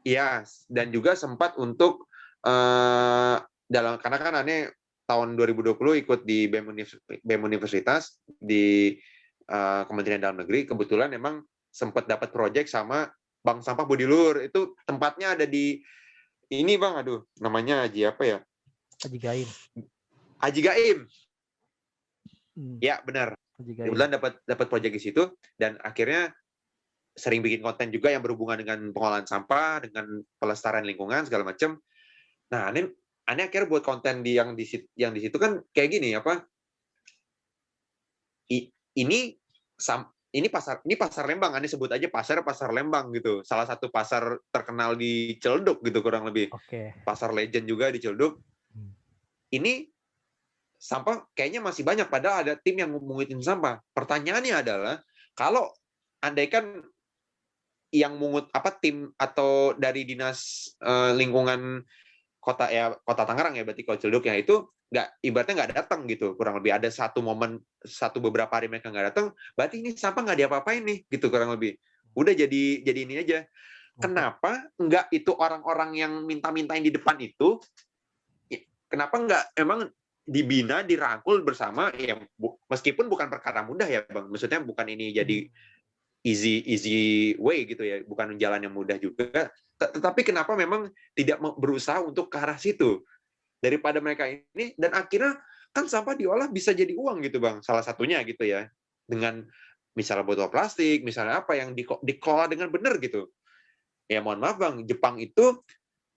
iya, dan juga sempat untuk karena kan Ane tahun 2020 ikut di BEM Universitas di Kementerian Dalam Negeri, kebetulan emang sempat dapat proyek sama Bank Sampah Budiluhur. Itu tempatnya ada di ini Bang, aduh, namanya Haji apa ya? Haji Gaim. Ya, benar. Kebetulan dapat proyek di situ dan akhirnya sering bikin konten juga yang berhubungan dengan pengolahan sampah, dengan pelestarian lingkungan segala macam. Nah, ini aneh akhirnya buat konten yang di situ kan kayak gini apa? Ini pasar Lembang, aneh sebut aja pasar Lembang gitu. Salah satu pasar terkenal di Ciledug gitu kurang lebih. Oke. Pasar legend juga di Ciledug. Ini sampah kayaknya masih banyak padahal ada tim yang mengungutin sampah. Pertanyaannya adalah kalau andaikan yang mungut tim atau dari dinas lingkungan kota Tangerang ya berarti kalau Ciledug ya itu ibaratnya nggak datang gitu kurang lebih ada satu beberapa hari mereka nggak datang berarti ini sampah nggak diapa-apain nih gitu kurang lebih udah jadi ini aja. Kenapa nggak itu orang-orang yang minta-mintain di depan itu kenapa nggak emang dibina dirangkul bersama ya meskipun bukan perkara mudah ya Bang, maksudnya bukan ini jadi easy way gitu ya, bukan jalan yang mudah juga. Tetapi kenapa memang tidak berusaha untuk ke arah situ daripada mereka ini dan akhirnya kan sampah diolah bisa jadi uang gitu Bang, salah satunya gitu ya dengan misalnya botol plastik, misalnya apa yang dikelola dengan benar gitu. Ya mohon maaf Bang, Jepang itu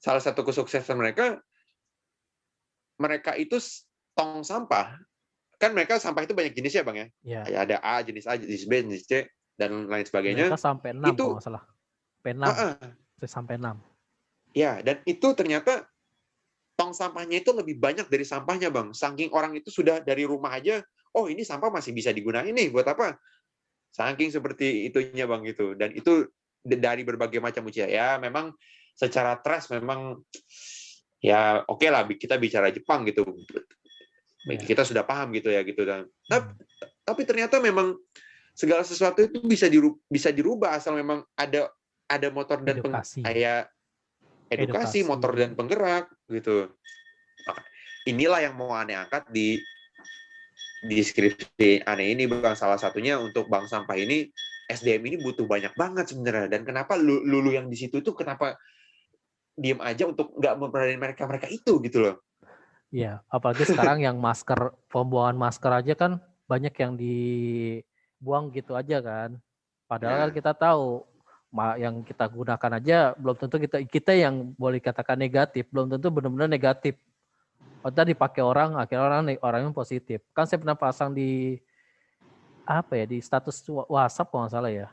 salah satu kesuksesan mereka itu tong sampah kan mereka sampah itu banyak jenisnya Bang ya. Yeah. Ada A, jenis A, jenis B, jenis C dan lain sebagainya. Mereka sampai 6 itu kalau nggak salah. Sampai 6. Ya, dan itu ternyata tong sampahnya itu lebih banyak dari sampahnya, Bang. Saking orang itu sudah dari rumah aja, oh ini sampah masih bisa digunakan nih, buat apa? Saking seperti itunya, Bang, gitu. Dan itu dari berbagai macam usia. Ya, memang secara trust memang, ya oke lah, kita bicara Jepang gitu. Kita sudah paham gitu ya, gitu. Dan tapi ternyata memang segala sesuatu itu bisa dirubah asal memang ada motor dan edukasi motor dan penggerak gitu. Inilah yang mau aneh angkat di skripsi aneh ini Bang, salah satunya untuk bank sampah ini SDM ini butuh banyak banget sebenarnya dan kenapa lulu yang di situ itu kenapa diem aja untuk nggak memperhatikan mereka itu gitu loh. Iya, apalagi sekarang yang pembuangan masker aja kan banyak yang dibuang gitu aja kan. Padahal kan kita tahu yang kita gunakan aja belum tentu kita yang boleh katakan negatif, belum tentu benar-benar negatif. Padahal dipakai orang, akhirnya orangnya positif. Kan saya pernah pasang di di status WhatsApp kalau nggak salah ya.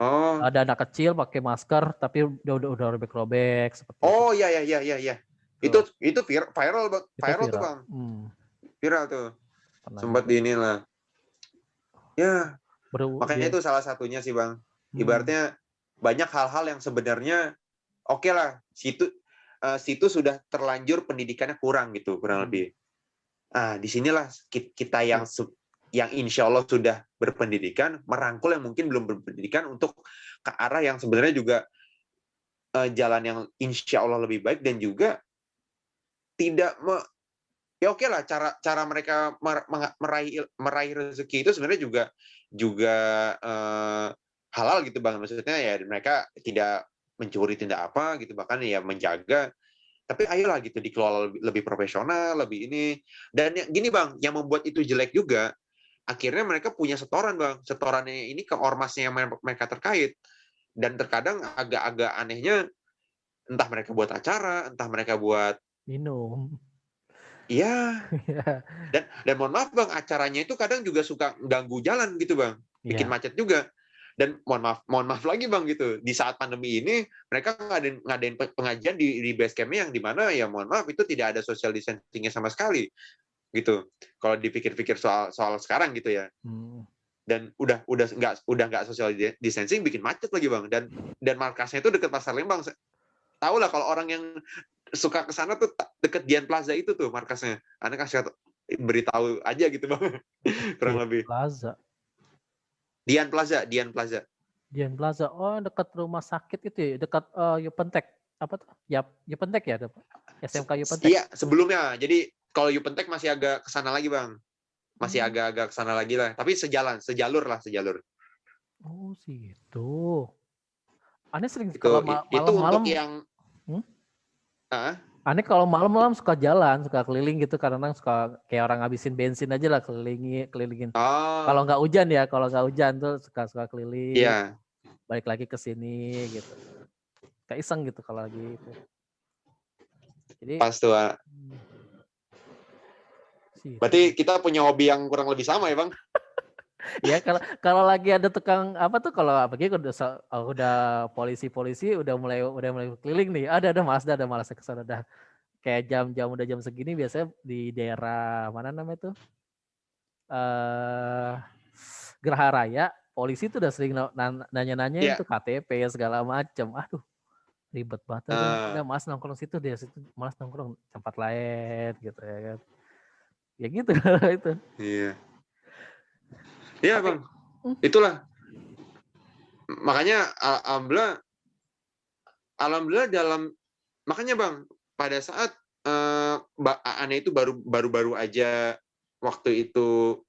Oh. Ada anak kecil pakai masker tapi udah robek-robek seperti itu. Oh iya. Itu viral tuh Bang. Viral tuh. Sempat di inilah. Ya. Makanya itu salah satunya sih Bang. Ibaratnya banyak hal-hal yang sebenarnya oke lah, situ sudah terlanjur pendidikannya kurang gitu, kurang lebih. Disinilah kita yang insya Allah sudah berpendidikan, merangkul yang mungkin belum berpendidikan untuk ke arah yang sebenarnya juga jalan yang insya Allah lebih baik dan juga tidak ya oke lah cara mereka meraih rezeki itu sebenarnya juga halal gitu Bang, maksudnya ya mereka tidak mencuri tidak apa gitu bahkan ya menjaga, tapi ayolah gitu dikelola lebih profesional lebih ini dan gini Bang yang membuat itu jelek juga akhirnya mereka punya setoran Bang, setorannya ini ke ormasnya yang mereka terkait dan terkadang agak-agak anehnya entah mereka buat acara entah mereka buat minum. Iya. Dan mohon maaf Bang, acaranya itu kadang juga suka ganggu jalan gitu Bang. Bikin macet juga. Dan mohon maaf lagi Bang gitu. Di saat pandemi ini mereka ngadain pengajian di base camp-nya yang di mana ya mohon maaf itu tidak ada social distancing-nya sama sekali. Gitu. Kalau dipikir-pikir soal sekarang gitu ya. Dan udah nggak social distancing bikin macet lagi Bang. Dan markasnya itu dekat Pasar Lembang. Tahu lah kalau orang yang suka ke sana tuh deket Dian Plaza itu tuh markasnya. Anda kasih beritahu aja gitu Bang. Kurang lebih. Dian Plaza. Oh, dekat rumah sakit itu ya, dekat Yupentek. Apa tuh? Yupentek ya, SMK Yupentek. Iya, sebelumnya. Jadi kalau Yupentek masih agak ke sana lagi Bang. Masih agak-agak ke sana lagi lah. Tapi sejalur. Oh, situ. Aneh sering itu, kalau itu malam-malam. Untuk yang Aneh kalau malam-malam suka jalan, suka keliling gitu, kadang-kadang suka kayak orang ngabisin bensin aja lah kelilingin. Kalau nggak hujan tuh suka keliling. Iya. Balik lagi ke sini gitu. Kayak iseng gitu kalau lagi itu. Jadi Pas tuh. sih. Berarti kita punya hobi yang kurang lebih sama ya, Bang? Ya kalau lagi ada tukang apa tuh, kalau apalagi udah polisi udah mulai keliling nih. Ada Mazda, ada malas ke sana dah. Kayak udah jam segini biasanya di daerah mana namanya tuh? Geraha Raya, polisi tuh udah sering nanya-nanyain Iya. tuh KTP segala macem. Aduh, ribet banget tuh. Udah Mas nongkrong situ, dia situ malas nongkrong tempat lain gitu ya kan. Ya gitu itu. Iya. Iya, Tapi Bang. Itulah. Makanya alhamdulillah makanya, Bang, pada saat Ane itu baru aja waktu itu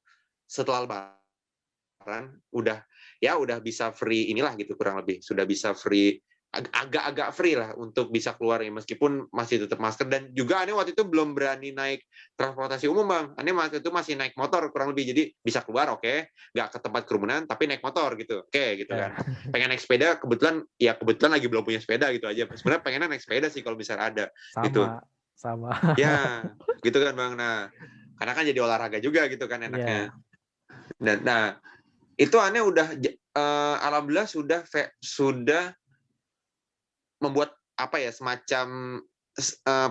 setelah Lebaran udah bisa free inilah gitu, kurang lebih sudah bisa free, agak-agak free lah untuk bisa keluar ya, meskipun masih tetap masker. Dan juga Ane waktu itu belum berani naik transportasi umum, Bang. Ane waktu itu masih naik motor kurang lebih, jadi bisa keluar oke, nggak ke tempat kerumunan tapi naik motor gitu, oke gitu kan. Pengen naik sepeda, kebetulan lagi belum punya sepeda gitu aja. Sebenarnya pengennya naik sepeda sih kalau misalnya ada gitu. Sama. Ya, gitu kan, Bang. Nah, karena kan jadi olahraga juga gitu kan enaknya. Dan itu Ane udah alhamdulillah sudah membuat apa ya, semacam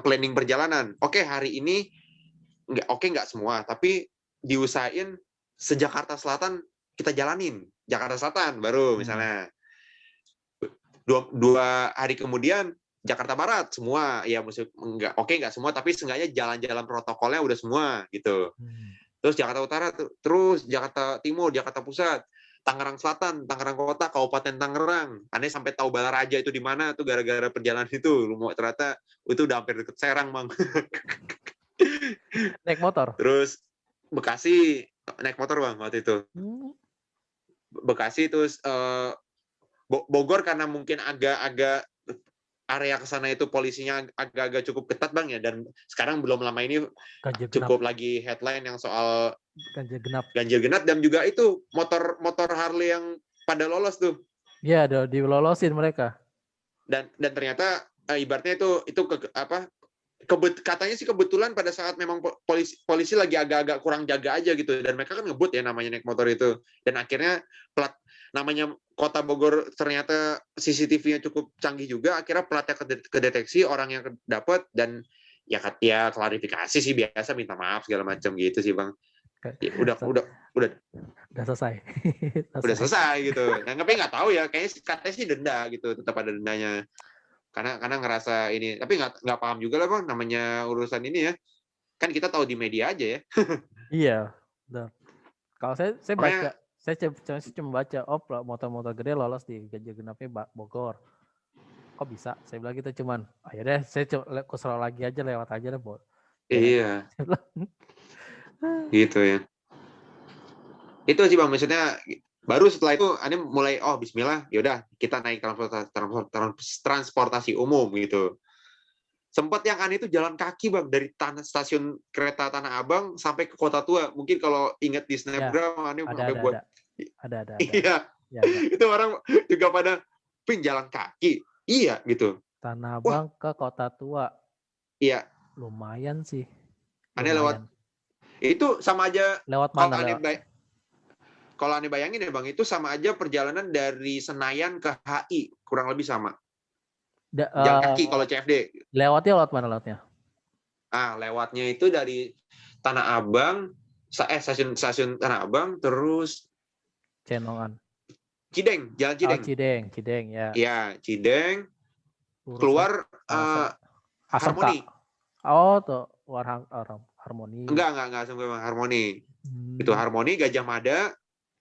planning perjalanan. Oke, hari ini nggak semua, tapi diusahain se-Jakarta Selatan kita jalanin. Jakarta Selatan baru misalnya. Dua hari kemudian Jakarta Barat semua, ya nggak semua, tapi seenggaknya jalan-jalan protokolnya udah semua gitu. Terus Jakarta Utara, terus Jakarta Timur, Jakarta Pusat, Tangerang Selatan, Tangerang Kota, Kabupaten Tangerang. Aneh sampai tahu Balaraja itu di mana tuh gara-gara perjalanan itu. Ternyata itu udah hampir deket Serang, Bang. Naik motor. Terus Bekasi naik motor, Bang, waktu itu. Bekasi terus Bogor karena mungkin agak-agak area ke sana itu polisinya agak-agak cukup ketat, Bang, ya. Dan sekarang belum lama ini cukup lagi headline yang soal ganjil genap, dan juga itu motor Harley yang pada lolos tuh. Iya, dilolosin mereka. Dan ternyata ibaratnya itu katanya sih kebetulan pada saat memang polisi lagi agak-agak kurang jaga aja gitu, dan mereka kan ngebut ya namanya naik motor itu. Dan akhirnya namanya Kota Bogor ternyata CCTV-nya cukup canggih juga, akhirnya platnya kedeteksi, orang yang dapat, dan ya klarifikasi sih biasa, minta maaf segala macam gitu sih, Bang. Ya, udah selesai. Udah selesai gitu. Nah, tapi nggak tahu ya, katanya sih denda gitu, tetap ada dendanya. Karena ngerasa ini, tapi nggak paham juga lah, Bang, namanya urusan ini ya. Kan kita tahu di media aja ya. Iya, benar. Kalau saya baca, saya cuma baca, motor-motor gede lolos di ganjil genapnya Bogor. Kok bisa? Saya bilang gitu, cuman ayo deh, saya kusrol lagi aja, lewat aja deh, Bo. Iya. Gitu ya. Itu sih, Bang, maksudnya baru setelah itu Ane mulai bismillah, yaudah kita naik transportasi umum gitu. Sempat yang Ane itu jalan kaki, Bang, dari stasiun kereta Tanah Abang sampai ke Kota Tua. Mungkin kalau ingat di snapgram Ane sampai buat ada. Iya. Ya. Itu orang juga pada jalan kaki. Iya gitu. Tanah Abang ke Kota Tua. Iya. Lumayan sih. Ane lewat. Itu sama aja. Lewat mana? Kalau Ane bayangin ya, Bang, itu sama aja perjalanan dari Senayan ke HI, kurang lebih sama. Jalan kaki kalau CFD. Lewat mana lewatnya? Lewatnya itu dari Tanah Abang, stasiun Tanah Abang, terus Cenongan. Cideng, jalan Cideng. Cideng ya. Iya, Cideng. Keluar Harmoni. Tuh, Harmoni. Enggak sampai Harmoni. Itu Harmoni, Gajah Mada,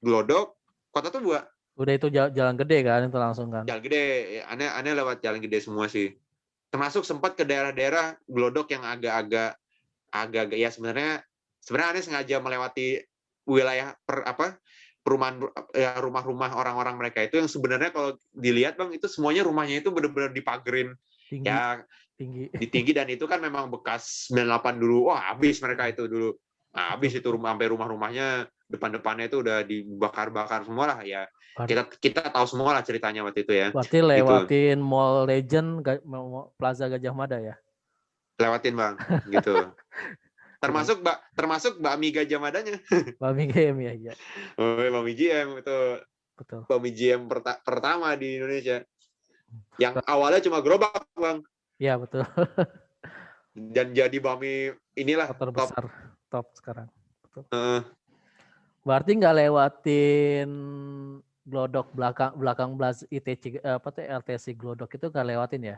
Glodok, Kota Tua. Udah itu jalan gede kan, itu langsung kan. Jalan gede, aneh lewat jalan gede semua sih. Termasuk sempat ke daerah-daerah Glodok yang agak-agak ya, sebenarnya aneh sengaja melewati wilayah perumahan ya, rumah-rumah orang-orang mereka itu yang sebenarnya kalau dilihat, Bang, itu semuanya rumahnya itu benar-benar dipagerin tinggi, dan itu kan memang bekas 98 dulu. Wah, habis mereka itu dulu. Habis itu sampai rumah-rumahnya depan-depannya itu udah dibakar-bakar semua lah ya. Kita tahu semua lah ceritanya waktu itu ya. Berarti lewatin Mall Legend, Plaza Gajah Mada ya? lewatin bang, gitu. Termasuk bakmi Gajah Madanya. Bakmi GM ya, iya. Oh, bakmi GM itu Betul. bakmi GM pertama di Indonesia. Yang awalnya cuma gerobak bang, Iya betul. dan jadi bakmi inilah top. Terbesar top sekarang. Betul. Berarti nggak lewatin Glodok belakang belas ITC apa tuh LTC Glodok itu nggak lewatin ya?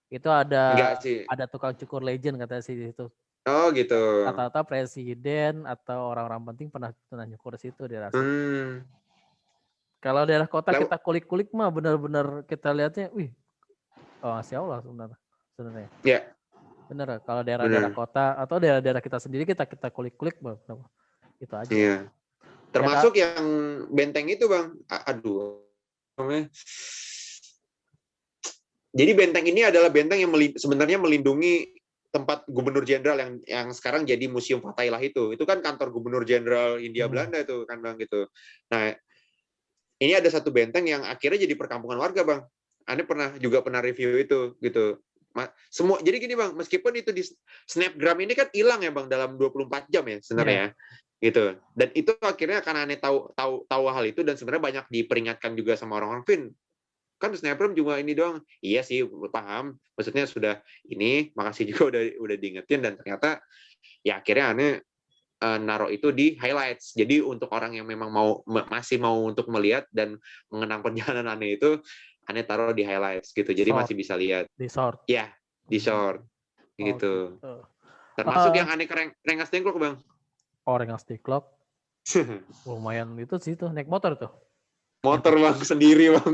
Itu Enggak sih. ada tukang cukur legend katanya sih itu. Oh gitu. Rata-rata presiden atau orang-orang penting pernah nyukur di situ daerah situ. Kalau daerah kota kita kulik-kulik mah benar-benar kita lihatnya, wih, oh Masya Allah sebenarnya. Ya. Bener. Kalau daerah-daerah kota atau daerah-daerah kita sendiri kita kulik-kulik, itu aja. Iya. Termasuk yang benteng itu bang, aduh. Jadi benteng ini adalah benteng yang sebenarnya melindungi tempat Gubernur Jenderal yang sekarang jadi Museum Fatailah itu kan kantor Gubernur Jenderal Hindia Belanda itu kan bang gitu. Nah ini ada satu benteng yang akhirnya jadi perkampungan warga bang. Anda juga pernah review itu gitu. Semua jadi gini bang, meskipun itu di snapgram ini kan hilang ya bang dalam 24 jam ya sebenarnya. Gitu. Dan itu akhirnya karena Ane tahu hal itu dan sebenarnya banyak diperingatkan juga sama orang-orang Vin. Kan snapgram cuma ini doang. Iya sih, paham. Maksudnya sudah ini, makasih juga udah diingetin dan ternyata ya akhirnya Ane naruh itu di highlights. Jadi untuk orang yang memang masih mau untuk melihat dan mengenang perjalanan Ane itu, Ane taruh di highlights gitu. Jadi masih bisa lihat. Di short. Ya, di short. Gitu. Gitu. Termasuk yang Ane Rengas Dengklok, Bang. Oh, Rengas Dengklok. Lumayan itu sih tuh, naik motor tuh. Motor bang, sendiri bang.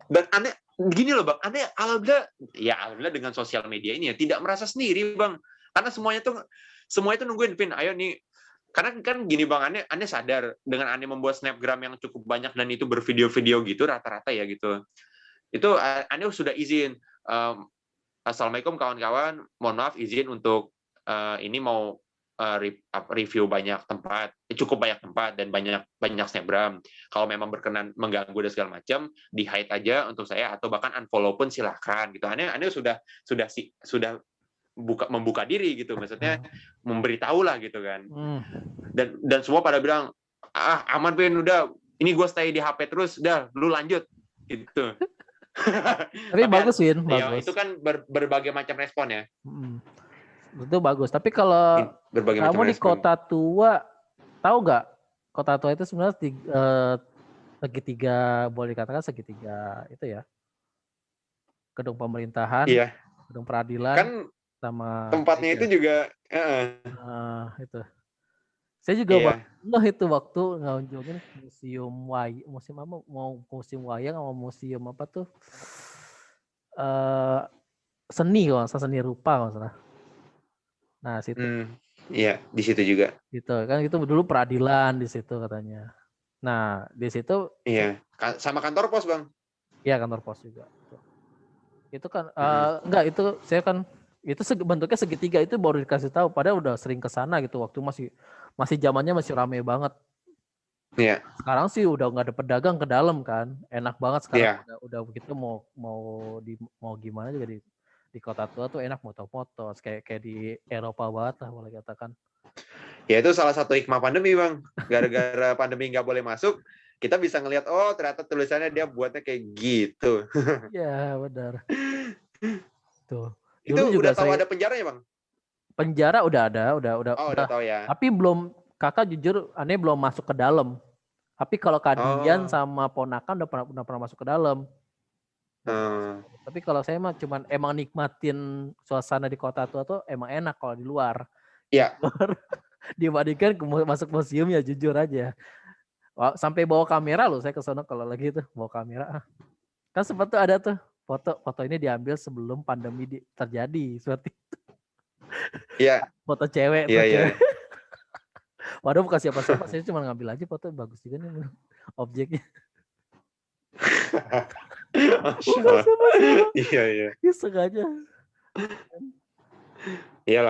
Dan Ane, gini loh bang, Ane alhamdulillah dengan sosial media ini ya, tidak merasa sendiri bang. Karena semuanya itu nungguin, Vin, ayo nih. Karena kan gini bang, Ane sadar, dengan Ane membuat snapgram yang cukup banyak dan itu bervideo-video gitu, rata-rata ya gitu. Itu Ane sudah izin, Assalamualaikum kawan-kawan, mohon maaf izin untuk ini mau review banyak tempat, cukup banyak tempat dan banyak snapgram. Kalau memang berkenan mengganggu dan segala macam, di hide aja untuk saya atau bahkan unfollow pun silakan gitu. Ane sudah membuka diri gitu, maksudnya memberitahu lah gitu kan. Dan semua pada bilang aman Vin, udah ini gue stay di HP terus, udah lu lanjut gitu. Tapi bagus Win, ya, bagus. Itu kan berbagai macam respon ya. Itu bagus. Tapi kalau kamu di Kota Tua, tahu nggak? Kota Tua itu sebenarnya segitiga, boleh dikatakan segitiga itu ya. Gedung pemerintahan, gedung peradilan, kan sama tempatnya itu juga. Itu. Saya juga itu waktu ngunjungin museum wayang sama museum apa tuh? Seni rupa kalau salah. Nah, situ. Iya, di situ juga. Gitu kan, itu dulu peradilan di situ katanya. Nah, di situ iya, sama kantor pos, Bang. Iya, kantor pos juga. Itu kan enggak, itu saya kan itu bentuknya segitiga, itu baru dikasih tahu, padahal udah sering ke sana gitu waktu masih zamannya masih rame banget. Iya. Sekarang sih udah nggak ada pedagang ke dalam kan. Enak banget sekarang, udah begitu mau gimana juga di Kota Tua tuh enak moto-moto kayak di Eropa banget lah boleh katakan. Ya itu salah satu hikmah pandemi Bang. Gara-gara pandemi nggak boleh masuk, kita bisa ngelihat ternyata tulisannya dia buatnya kayak gitu. Ya benar. Tuh. Itu udah tahu ada penjaranya Bang? Penjara udah ada, udah tahu ya. Tapi belum, kakak jujur aneh belum masuk ke dalam. Tapi kalau Kadian sama ponakan udah pernah masuk ke dalam. Tapi kalau saya mah cuman emang nikmatin suasana di Kota Tua tuh emang enak kalau di luar. Iya. Dibandingkan masuk museum ya jujur aja. Sampai bawa kamera loh saya ke sana kalau lagi itu bawa kamera. Kan sempat tuh ada tuh foto ini diambil sebelum pandemi terjadi seperti itu. Iya. Foto cewek. Iya. Waduh bukan siapa-siapa, saya cuma ngambil aja foto, bagus juga nih objeknya. Iya. Sengaja. Iyalah.